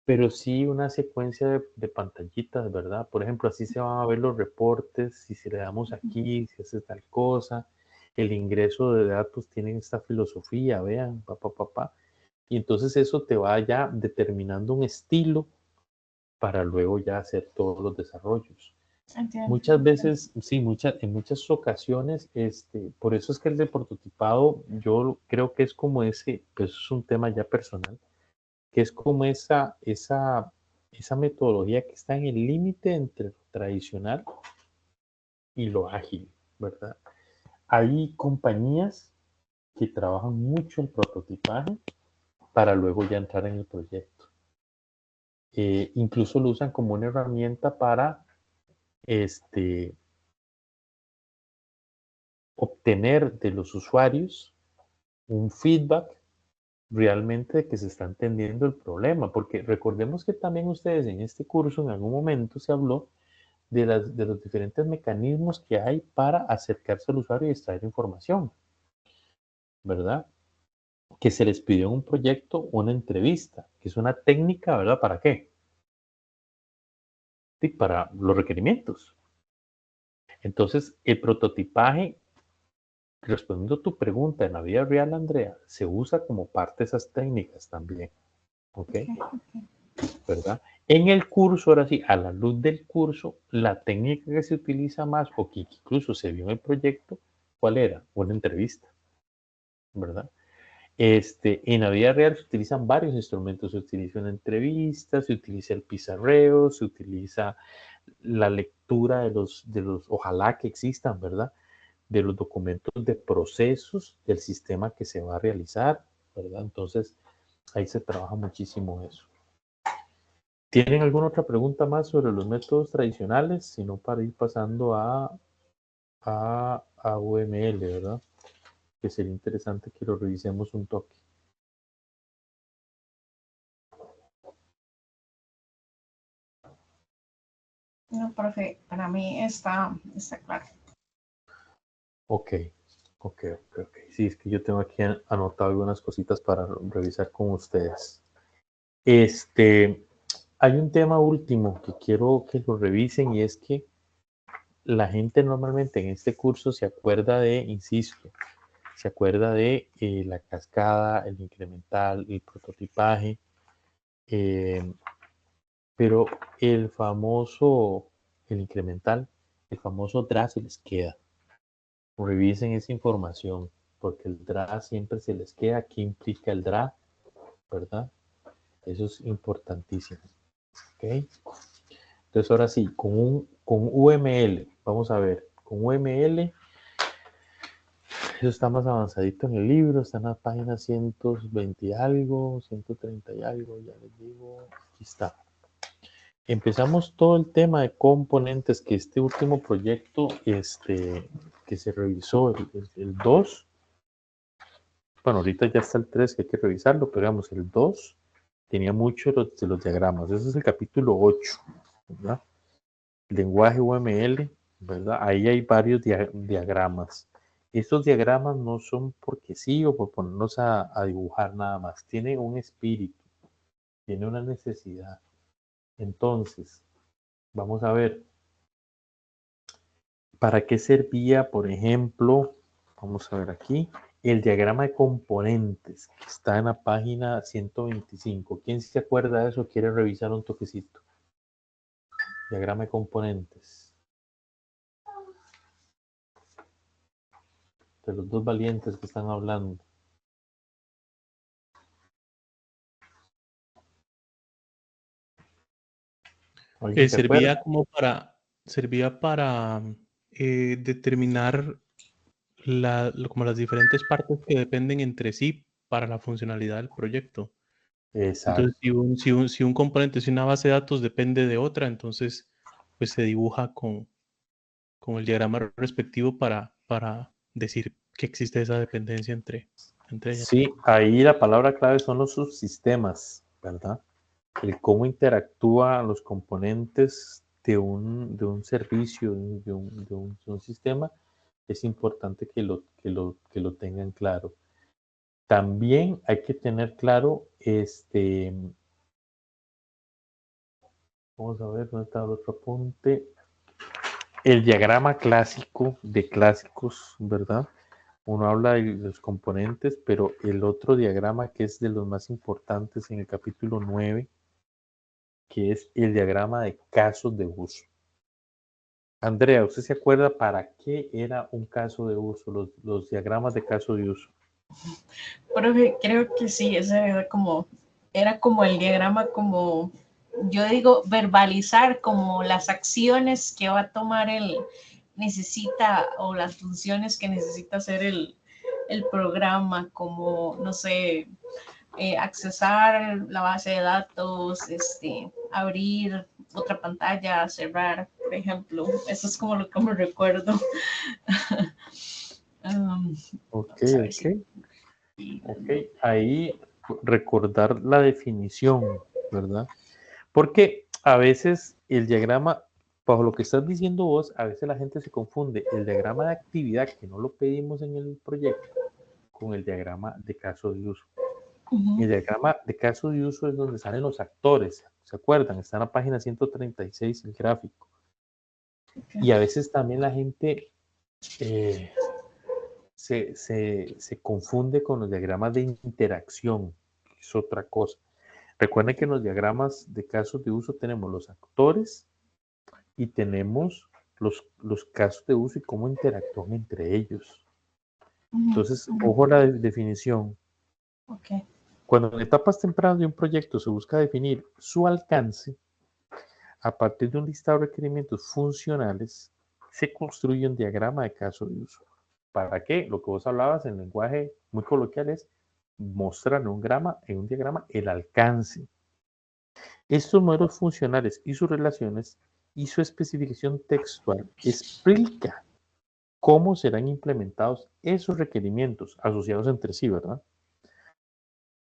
Speaker 1: pero sí una secuencia de pantallitas, ¿verdad? Por ejemplo, así se van a ver los reportes, si se le damos aquí, si hace tal cosa, el ingreso de datos tiene esta filosofía, vean, papá. Y entonces eso te va ya determinando un estilo para luego ya hacer todos los desarrollos.
Speaker 4: Entiendo.
Speaker 1: Muchas veces, sí, en muchas ocasiones, por eso es que el de prototipado, yo creo que es como ese, pues es un tema ya personal, que es como esa metodología que está en el límite entre lo tradicional y lo ágil, ¿verdad? Hay compañías que trabajan mucho el prototipaje para luego ya entrar en el proyecto. Incluso lo usan como una herramienta para obtener de los usuarios un feedback realmente de que se está entendiendo el problema, porque recordemos que también ustedes en este curso en algún momento se habló de los diferentes mecanismos que hay para acercarse al usuario y extraer información, ¿verdad? Que se les pidió en un proyecto una entrevista, que es una técnica, ¿verdad? ¿Para qué? Sí, para los requerimientos. Entonces, el prototipaje, respondiendo a tu pregunta en la vida real, Andrea, se usa como parte de esas técnicas también, ¿ok? ¿Verdad? En el curso, ahora sí, a la luz del curso, la técnica que se utiliza más o que incluso se vio en el proyecto, ¿cuál era? Una entrevista, ¿verdad? En la vida real se utilizan varios instrumentos, se utiliza una entrevista, se utiliza el pizarreo, se utiliza la lectura de los, ojalá que existan, ¿verdad? De los documentos de procesos del sistema que se va a realizar, ¿verdad? Entonces, ahí se trabaja muchísimo eso. ¿Tienen alguna otra pregunta más sobre los métodos tradicionales? Si no, para ir pasando a UML, ¿verdad? Que sería interesante que lo revisemos un toque.
Speaker 4: No, profe, para mí está claro.
Speaker 1: Ok. Sí, es que yo tengo aquí anotado algunas cositas para revisar con ustedes. Hay un tema último que quiero que lo revisen y es que la gente normalmente en este curso se acuerda de, insisto, se acuerda de la cascada, el incremental, el prototipaje, pero el incremental, el famoso DRA se les queda. Revisen esa información, porque el DRA siempre se les queda. ¿Qué implica el DRA? ¿Verdad? Eso es importantísimo. ¿Ok? Entonces ahora sí, con UML, vamos a ver, con UML, eso está más avanzadito en el libro, está en la página 120 y algo, 130 y algo, ya les digo, aquí está. empezamos todo el tema de componentes, que este último proyecto que se revisó, el 2, bueno, ahorita ya está el 3 que hay que revisarlo, pero digamos, el 2 tenía mucho de los diagramas. Ese es el capítulo 8, ¿verdad? Lenguaje UML, ¿verdad? Ahí hay varios diagramas. Estos diagramas no son porque sí o por ponernos a dibujar nada más. Tienen un espíritu, tiene una necesidad. Entonces, vamos a ver, ¿para qué servía, por ejemplo? Vamos a ver aquí, el diagrama de componentes, que está en la página 125. ¿Quién se acuerda de eso? ¿Quiere revisar un toquecito? Diagrama de componentes. De los dos valientes que están hablando. ¿Alguien se acuerda?
Speaker 5: Servía para determinar como las diferentes partes que dependen entre sí para la funcionalidad del proyecto.
Speaker 1: Exacto.
Speaker 5: Entonces, si un componente, si una base de datos depende de otra, entonces pues se dibuja con el diagrama respectivo para decir que existe esa dependencia entre ellas.
Speaker 1: Sí, ahí la palabra clave son los subsistemas, ¿verdad? El cómo interactúan los componentes de un servicio, de un sistema, es importante que lo tengan claro. También hay que tener claro, vamos a ver dónde está el otro apunte, el diagrama clásico de clásicos, ¿verdad? Uno habla de los componentes, pero el otro diagrama que es de los más importantes en el capítulo 9, que es el diagrama de casos de uso. Andrea, ¿usted se acuerda para qué era un caso de uso, los diagramas de caso de uso?
Speaker 4: Profe, creo que sí, ese era como el diagrama, como yo digo, verbalizar como las acciones que va a tomar necesita, o las funciones que necesita hacer el programa, como, no sé, accesar la base de datos, abrir otra pantalla, cerrar, por ejemplo. Eso es como lo que me recuerdo.
Speaker 1: Ok. Ahí recordar la definición, ¿verdad? Porque a veces el diagrama, bajo lo que estás diciendo vos, a veces la gente se confunde el diagrama de actividad, que no lo pedimos en el proyecto, con el diagrama de caso de uso. El diagrama de caso de uso es donde salen los actores, ¿se acuerdan? Está en la página 136 el gráfico. Y a veces también la gente se confunde con los diagramas de interacción, que es otra cosa. Recuerden que en los diagramas de casos de uso tenemos los actores y tenemos los casos de uso y cómo interactúan entre ellos. Entonces, ojo a la definición.
Speaker 4: Okay.
Speaker 1: Cuando en etapas tempranas de un proyecto se busca definir su alcance, a partir de un listado de requerimientos funcionales, se construye un diagrama de caso de uso. ¿Para qué? Lo que vos hablabas en lenguaje muy coloquial es mostrar en un diagrama el alcance. Estos modelos funcionales y sus relaciones y su especificación textual explica cómo serán implementados esos requerimientos asociados entre sí, ¿verdad?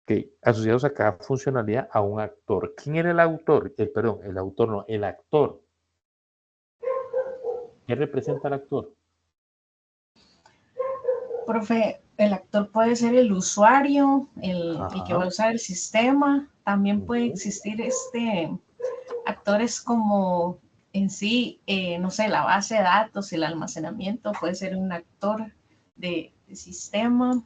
Speaker 1: Okay. Asociados a cada funcionalidad a un actor. ¿Quién era el autor? El autor no, el actor. ¿Qué representa el actor?
Speaker 4: Profe, el actor puede ser el usuario, el que va a usar el sistema. También puede existir actores como en sí, no sé, la base de datos, el almacenamiento, puede ser un actor de sistema.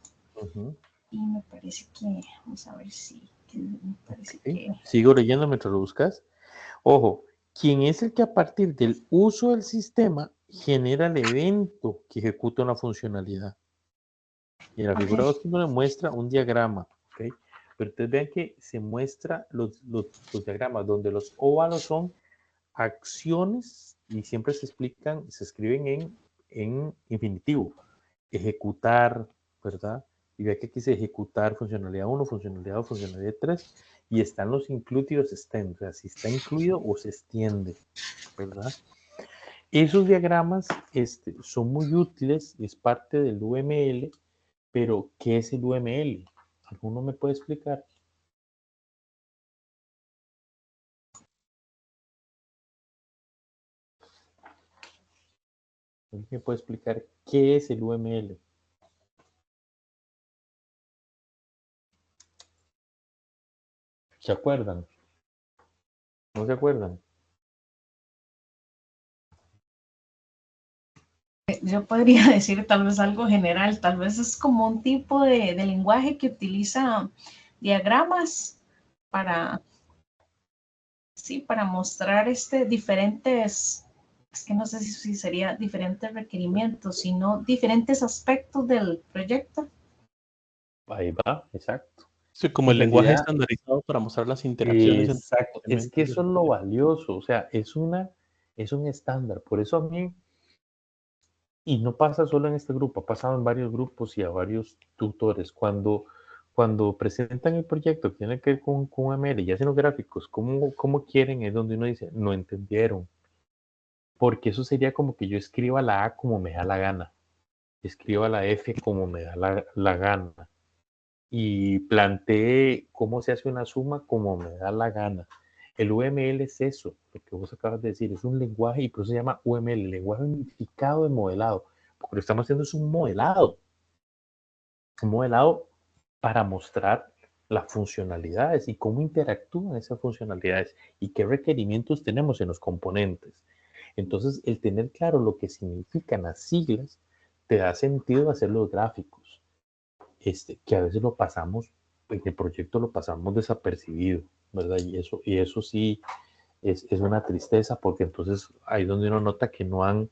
Speaker 4: Y me parece que, vamos a ver si, me parece que...
Speaker 1: Sigo leyendo mientras lo buscas. Ojo, ¿quién es el que a partir del uso del sistema genera el evento que ejecuta una funcionalidad? Y en la figura 2 nos muestra un diagrama, ¿ok? Pero ustedes vean que se muestra los diagramas donde los óvalos son acciones y siempre se explican, se escriben en infinitivo. Ejecutar, ¿verdad? y ve que aquí dice ejecutar funcionalidad 1, funcionalidad 2, funcionalidad 3, y están los include y los extend, o sea, si está incluido o se extiende, ¿verdad? Esos diagramas son muy útiles, es parte del UML, pero ¿qué es el UML? ¿Alguno me puede explicar? ¿Alguien me puede explicar qué es el UML? ¿Se acuerdan? ¿No se acuerdan?
Speaker 4: Yo podría decir tal vez algo general, tal vez es como un tipo de lenguaje que utiliza diagramas para, sí, para mostrar diferentes, es que no sé si sería diferentes requerimientos, sino diferentes aspectos del proyecto.
Speaker 1: Ahí va, exacto.
Speaker 5: Sí, como
Speaker 1: En
Speaker 5: el lenguaje
Speaker 1: realidad,
Speaker 5: estandarizado para mostrar las interacciones entre
Speaker 1: exacto, es que
Speaker 5: elementos
Speaker 1: eso
Speaker 5: del
Speaker 1: es lo
Speaker 5: proyecto.
Speaker 1: valioso, o sea, es un estándar. Por eso a mí, y no pasa solo en este grupo, ha pasado en varios grupos y a varios tutores, cuando presentan el proyecto que tiene que ver con UML y hacen los gráficos, ¿cómo quieren? Es donde uno dice, no entendieron, porque eso sería como que yo escriba la A como me da la gana, escriba la F como me da la gana, y plantee cómo se hace una suma como me da la gana. El UML es eso, lo que vos acabas de decir, es un lenguaje y por eso se llama UML, lenguaje unificado de modelado, porque lo que estamos haciendo es un modelado para mostrar las funcionalidades y cómo interactúan esas funcionalidades y qué requerimientos tenemos en los componentes. Entonces, el tener claro lo que significan las siglas te da sentido hacer los gráficos, que a veces lo pasamos, en el proyecto lo pasamos desapercibido, ¿verdad? Y eso sí es una tristeza porque entonces ahí es donde uno nota que no han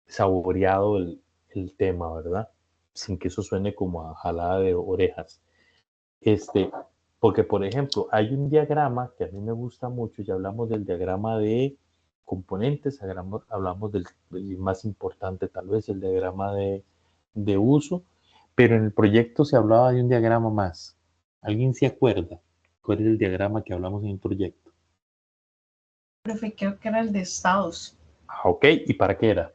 Speaker 1: saboreado el tema, ¿verdad? Sin que eso suene como a jalada de orejas. Este, porque, por ejemplo, hay un diagrama que a mí me gusta mucho, ya hablamos del diagrama de componentes, hablamos del más importante, tal vez el diagrama de uso, pero en el proyecto se hablaba de un diagrama más. ¿Alguien se acuerda cuál es el diagrama que hablamos en el proyecto?
Speaker 4: Profe, creo que era el de estados.
Speaker 1: Ah, ok, ¿y para qué era?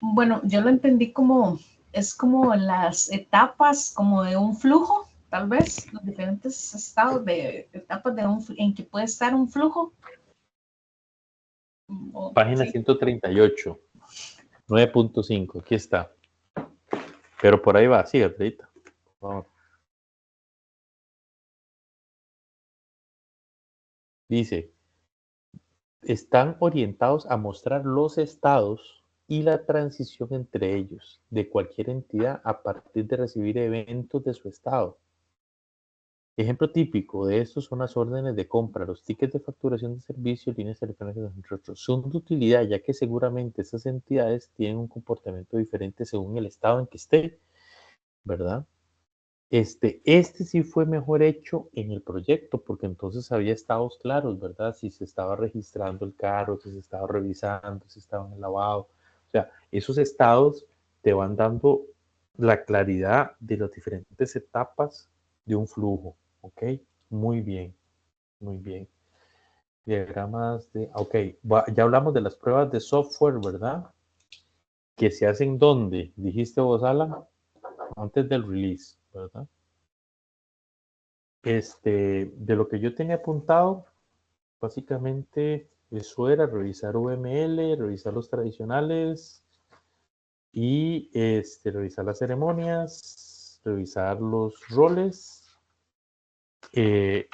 Speaker 4: Bueno, yo lo entendí como, es como las etapas como de un flujo, tal vez, los diferentes estados de etapas en que puede estar un flujo.
Speaker 1: Página
Speaker 4: Sí.
Speaker 1: 138, 9.5, aquí está. Pero por ahí va, sí, Alfredita, por favor. Dice, están orientados a mostrar los estados y la transición entre ellos de cualquier entidad a partir de recibir eventos de su estado. Ejemplo típico de esto son las órdenes de compra, los tickets de facturación de servicios, líneas telefónicas, entre otros. Son de utilidad ya que seguramente estas entidades tienen un comportamiento diferente según el estado en que esté, ¿verdad? Este sí fue mejor hecho en el proyecto, porque entonces había estados claros, ¿verdad? Si se estaba registrando el carro, si se estaba revisando, si estaba en el lavado. O sea, esos estados te van dando la claridad de las diferentes etapas de un flujo, ¿ok? Muy bien, muy bien. Diagramas de, ok, ya hablamos de las pruebas de software, ¿verdad? Que se hacen ¿dónde? Dijiste vos, Alan, antes del release, ¿verdad? De lo que yo tenía apuntado, básicamente eso era revisar UML, revisar los tradicionales y revisar las ceremonias, revisar los roles.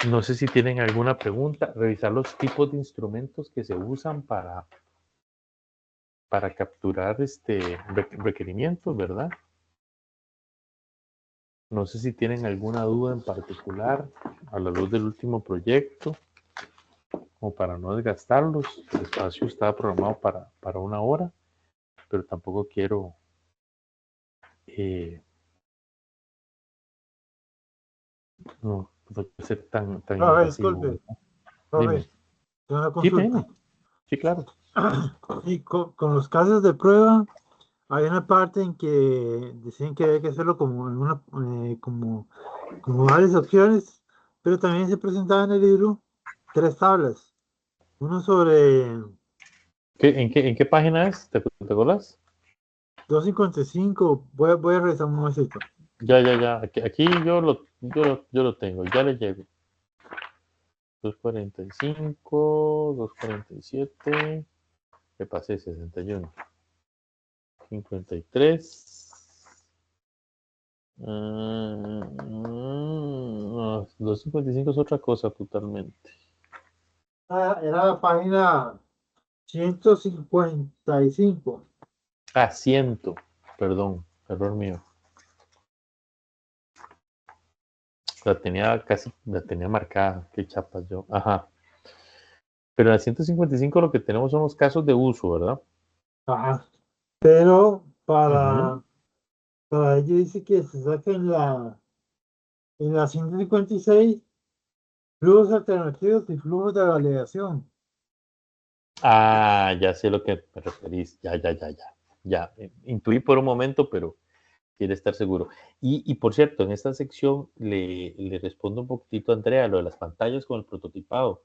Speaker 1: No sé si tienen alguna pregunta, revisar los tipos de instrumentos que se usan para capturar requerimientos, ¿verdad? No sé si tienen alguna duda en particular a la luz del último proyecto. Como para no desgastarlos. El espacio estaba programado para 1 hora, pero tampoco quiero no ser tan
Speaker 3: Profe,
Speaker 1: invasivo,
Speaker 3: disculpe,
Speaker 1: ¿verdad?
Speaker 3: profe,
Speaker 1: Dime.
Speaker 3: tengo una
Speaker 1: Sí,
Speaker 3: consulta.
Speaker 1: dime. Sí, claro.
Speaker 3: Y con los casos de prueba, hay una parte en que decían que había que hacerlo como en una, como varias opciones, pero también se presentaba en el libro 3 tablas. Uno sobre
Speaker 1: En qué página es? ¿Te acuerdas?
Speaker 3: 255. Voy a revisar un momentito.
Speaker 1: Ya. Aquí yo lo tengo, ya le llego. 245, 247, le pasé 61, 53. 255 es otra cosa totalmente.
Speaker 3: Era la página 155.
Speaker 1: Ah, 100, perdón, error mío. La tenía marcada, qué chapas yo. Ajá. Pero en la 155 lo que tenemos son los casos de uso, ¿verdad?
Speaker 3: Ajá. Pero
Speaker 1: Ujú.
Speaker 3: para ello dice que se saca en la 156 flujos alternativos y flujos de validación.
Speaker 1: Ah, ya sé lo que me referís. Ya. Intuí por un momento, pero quiere estar seguro. Y por cierto, en esta sección le respondo un poquitito a Andrea lo de las pantallas con el prototipado.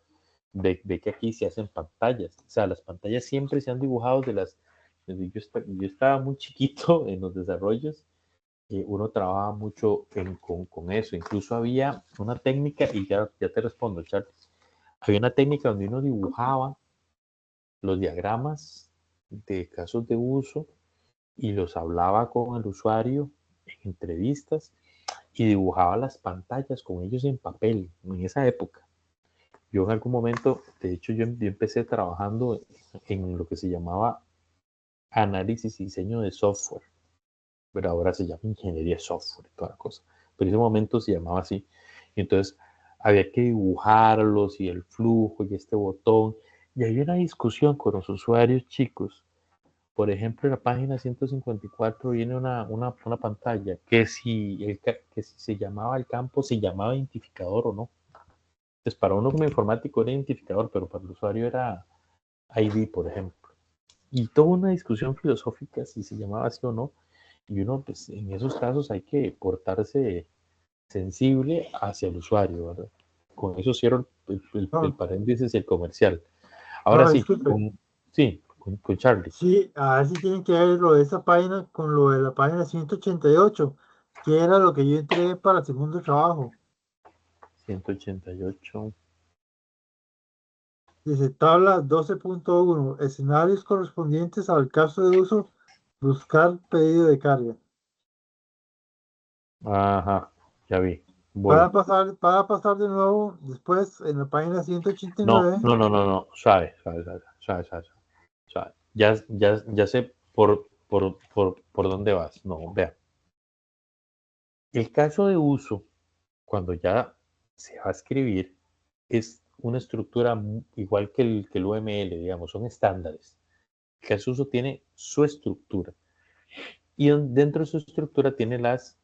Speaker 1: Ve que aquí se hacen pantallas. O sea, las pantallas siempre se han dibujado desde yo estaba muy chiquito en los desarrollos. Uno trabaja mucho con eso. Incluso había una técnica, y ya te respondo, Charles. Había una técnica donde uno dibujaba los diagramas de casos de uso y los hablaba con el usuario en entrevistas y dibujaba las pantallas con ellos en papel en esa época. Yo en algún momento, de hecho, yo empecé trabajando en lo que se llamaba análisis y diseño de software, pero ahora se llama ingeniería de software y toda la cosa. Pero en ese momento se llamaba así. Y entonces había que dibujarlos y el flujo y este botón. Y había una discusión con los usuarios chicos. Por ejemplo, en la página 154 viene una pantalla que si se llamaba el campo, se llamaba identificador o no. Entonces, para uno como informático era identificador, pero para el usuario era ID, por ejemplo. Y toda una discusión filosófica si se llamaba así o no. Y uno, pues, en esos casos hay que portarse sensible hacia el usuario, ¿verdad? Con eso cierro el
Speaker 3: No,
Speaker 1: paréntesis y el comercial. Ahora
Speaker 3: no,
Speaker 1: sí,
Speaker 3: disculpe.
Speaker 1: con Charlie.
Speaker 3: Sí, a ver si tienen que ver lo de esa página con lo de la página 188, que era lo que yo entré para el segundo trabajo.
Speaker 1: 188.
Speaker 3: Dice tabla 12.1, escenarios correspondientes al caso de uso, buscar pedido de carga.
Speaker 1: Ajá, ya vi. Voy.
Speaker 3: Para pasar de nuevo, después en la página
Speaker 1: No,
Speaker 3: 189,
Speaker 1: no, no, no, no. Suave. Ya sé por dónde vas. No, vea. El caso de uso, cuando ya se va a escribir, es una estructura igual que el UML, digamos, son estándares. El caso de uso tiene su estructura. Y dentro de su estructura tiene las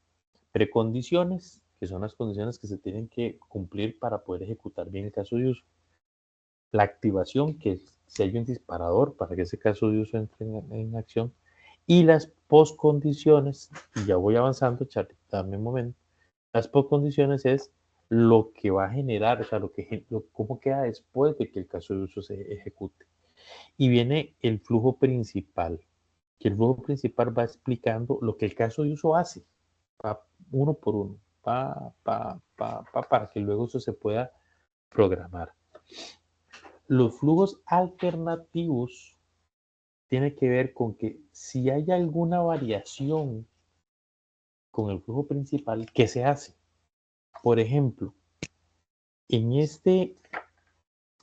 Speaker 1: precondiciones, que son las condiciones que se tienen que cumplir para poder ejecutar bien el caso de uso. La activación, que es si hay un disparador para que ese caso de uso entre en acción, y las postcondiciones, y ya voy avanzando, Charlie, dame un momento. Las postcondiciones es lo que va a generar, o sea, cómo queda después de que el caso de uso se ejecute. Y viene el flujo principal, que el flujo principal va explicando lo que el caso de uso hace, uno por uno, para que luego eso se pueda programar. Los flujos alternativos tienen que ver con que si hay alguna variación con el flujo principal, ¿qué se hace? Por ejemplo, en este,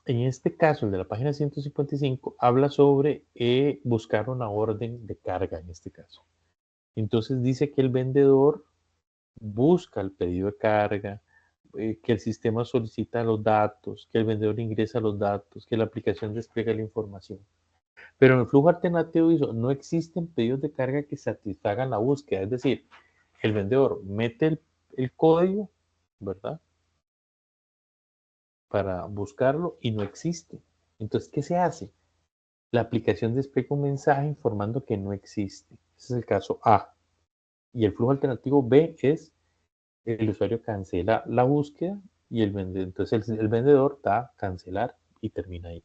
Speaker 1: en este caso, el de la página 155, habla sobre buscar una orden de carga en este caso. Entonces dice que el vendedor busca el pedido de carga, que el sistema solicita los datos, que el vendedor ingresa los datos, que la aplicación despliega la información. Pero en el flujo alternativo no existen pedidos de carga que satisfagan la búsqueda. Es decir, el vendedor mete el código, ¿verdad? Para buscarlo y no existe. Entonces, ¿qué se hace? La aplicación despliega un mensaje informando que no existe. Ese es el caso A. Y el flujo alternativo B es el usuario cancela la búsqueda y entonces el vendedor da cancelar y termina ahí.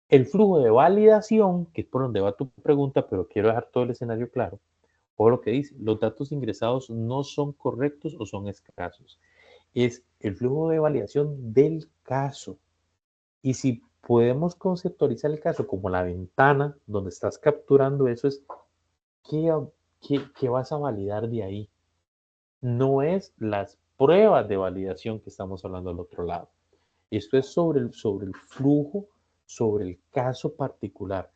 Speaker 1: El flujo de validación, que es por donde va tu pregunta, pero quiero dejar todo el escenario claro, o lo que dice, los datos ingresados no son correctos o son escasos. Es el flujo de validación del caso. Y si podemos conceptualizar el caso como la ventana donde estás capturando eso, es ¿qué vas a validar de ahí? No es las pruebas de validación que estamos hablando al otro lado. Esto es sobre el flujo, sobre el caso particular.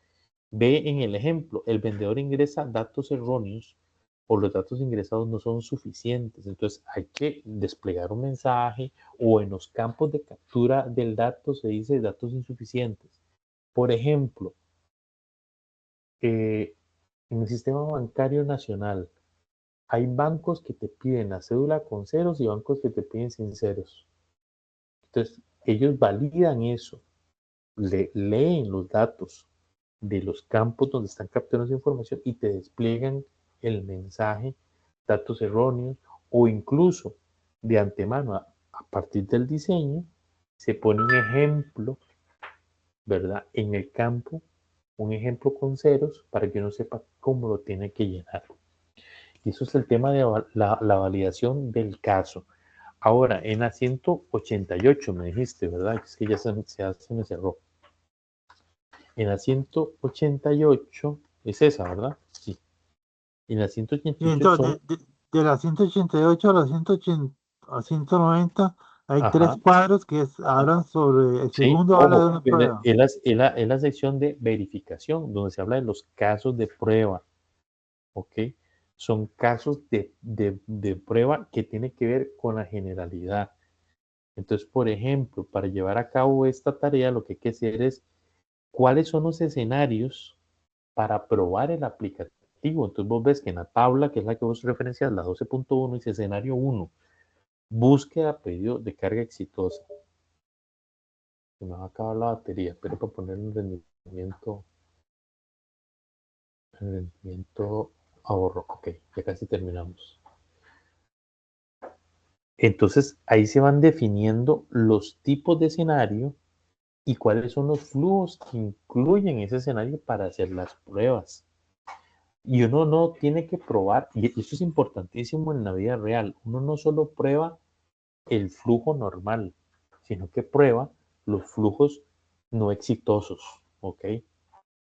Speaker 1: Ve en el ejemplo, el vendedor ingresa datos erróneos o los datos ingresados no son suficientes. Entonces hay que desplegar un mensaje o en los campos de captura del dato se dice datos insuficientes. Por ejemplo, en el sistema bancario nacional hay bancos que te piden la cédula con ceros y bancos que te piden sin ceros. Entonces ellos validan eso, leen los datos de los campos donde están capturando esa información y te despliegan el mensaje, datos erróneos o incluso de antemano a partir del diseño se pone un ejemplo, ¿verdad? En el campo, un ejemplo con ceros para que uno sepa cómo lo tiene que llenar. Y eso es el tema de la validación del caso. Ahora, en la 188 me dijiste, ¿verdad? Es que ya se me cerró. En la 188 es esa, ¿verdad? Sí. En la 188
Speaker 3: entonces,
Speaker 1: son...
Speaker 3: de la 188 a la 180, a 190 hay
Speaker 1: Ajá.
Speaker 3: 3 cuadros que hablan sobre el
Speaker 1: Sí,
Speaker 3: segundo habla de
Speaker 1: ojo,
Speaker 3: una prueba.
Speaker 1: es la sección de verificación, donde se habla de los casos de prueba, ¿ok? Son casos de prueba que tienen que ver con la generalidad. Entonces, por ejemplo, para llevar a cabo esta tarea, lo que hay que hacer es cuáles son los escenarios para probar el aplicativo. Entonces, vos ves que en la tabla, que es la que vos referencias, la 12.1, dice escenario 1, búsqueda pedido de carga exitosa. Se me va a acabar la batería, pero para poner un rendimiento ahorro. Ok, ya casi terminamos. Entonces, ahí se van definiendo los tipos de escenario y cuáles son los flujos que incluyen ese escenario para hacer las pruebas. Y uno no tiene que probar, y esto es importantísimo en la vida real, uno no solo prueba el flujo normal, sino que prueba los flujos no exitosos, ¿ok?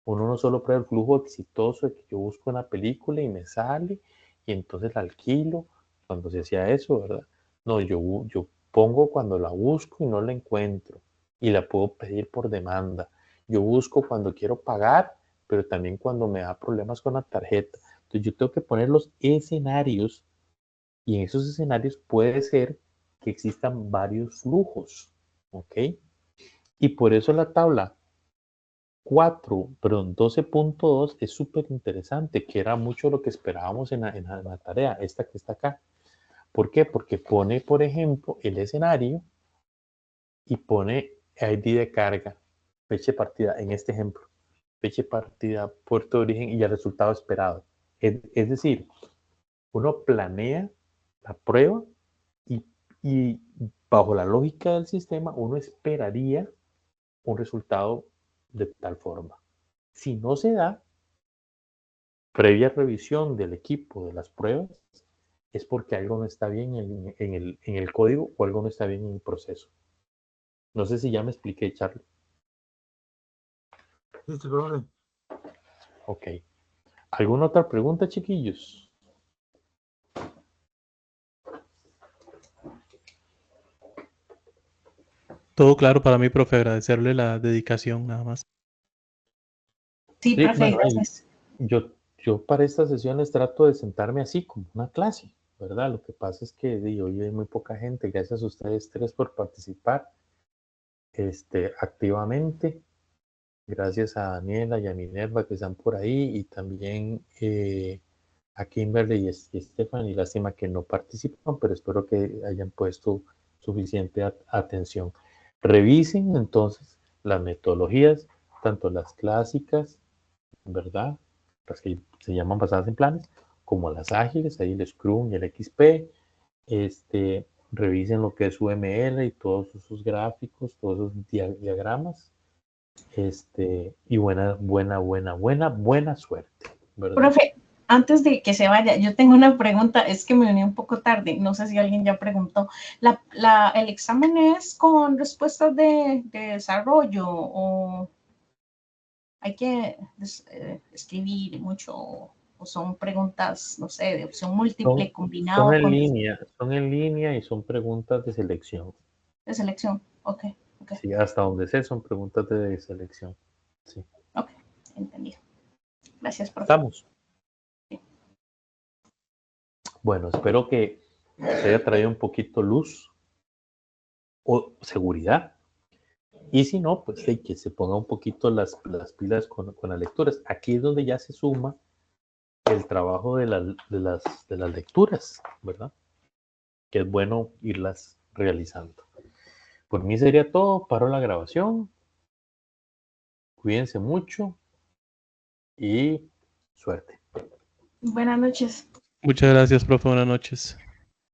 Speaker 1: Uno no solo prueba el flujo exitoso de que yo busco una película y me sale, y entonces la alquilo, cuando se hacía eso, ¿verdad? No, yo pongo cuando la busco y no la encuentro, y la puedo pedir por demanda. Yo busco cuando quiero pagar, pero también cuando me da problemas con la tarjeta. Entonces yo tengo que poner los escenarios, y en esos escenarios puede ser que existan varios flujos, ¿ok? Y por eso la tabla 12.2 es súper interesante, que era mucho lo que esperábamos en la tarea, esta que está acá. ¿Por qué? Porque pone, por ejemplo, el escenario y pone ID de carga, fecha de partida, en este ejemplo, fecha de partida, puerto de origen y el resultado esperado. Es decir, uno planea la prueba y bajo la lógica del sistema, uno esperaría un resultado de tal forma. Si no se da, previa revisión del equipo de las pruebas, es porque algo no está bien en el código o algo no está bien en el proceso. No sé si ya me expliqué, Charlie.
Speaker 3: Listo, profe.
Speaker 1: Ok. ¿Alguna otra pregunta, chiquillos?
Speaker 5: Todo claro para mí, profe, agradecerle la dedicación nada más.
Speaker 4: Sí,
Speaker 1: Sí,
Speaker 4: profe,
Speaker 1: bueno,
Speaker 4: gracias.
Speaker 1: yo para estas sesiones trato de sentarme así como una clase, ¿verdad? Lo que pasa es que hoy hay muy poca gente. Gracias a ustedes tres por participar activamente. Gracias a Daniela y a Minerva que están por ahí y también a Kimberly y Stephanie. Lástima que no participan, pero espero que hayan puesto suficiente atención. Revisen entonces las metodologías, tanto las clásicas, ¿verdad? las que se llaman basadas en planes, como las ágiles, ahí el Scrum y el XP. Revisen lo que es UML y todos esos gráficos, todos esos diagramas. Y buena suerte, ¿verdad?
Speaker 4: Profe, antes de que se vaya, yo tengo una pregunta, es que me uní un poco tarde, no sé si alguien ya preguntó. ¿El examen es con respuestas de desarrollo o hay que escribir mucho o son preguntas, no sé, de opción múltiple combinado
Speaker 1: son
Speaker 4: con
Speaker 1: en línea y son preguntas de selección.
Speaker 4: de selección? Ok.
Speaker 1: Sí, hasta donde sé son preguntas de selección. Sí.
Speaker 4: Ok, entendido. Gracias, profe.
Speaker 1: Estamos. Bueno, espero que se haya traído un poquito luz o seguridad. Y si no, pues hay que se ponga un poquito las pilas con las lecturas. Aquí es donde ya se suma el trabajo de las lecturas, ¿verdad? Que es bueno irlas realizando. Por mí sería todo. Paro la grabación. Cuídense mucho y suerte.
Speaker 4: Buenas noches.
Speaker 5: Muchas gracias, profe. Buenas noches.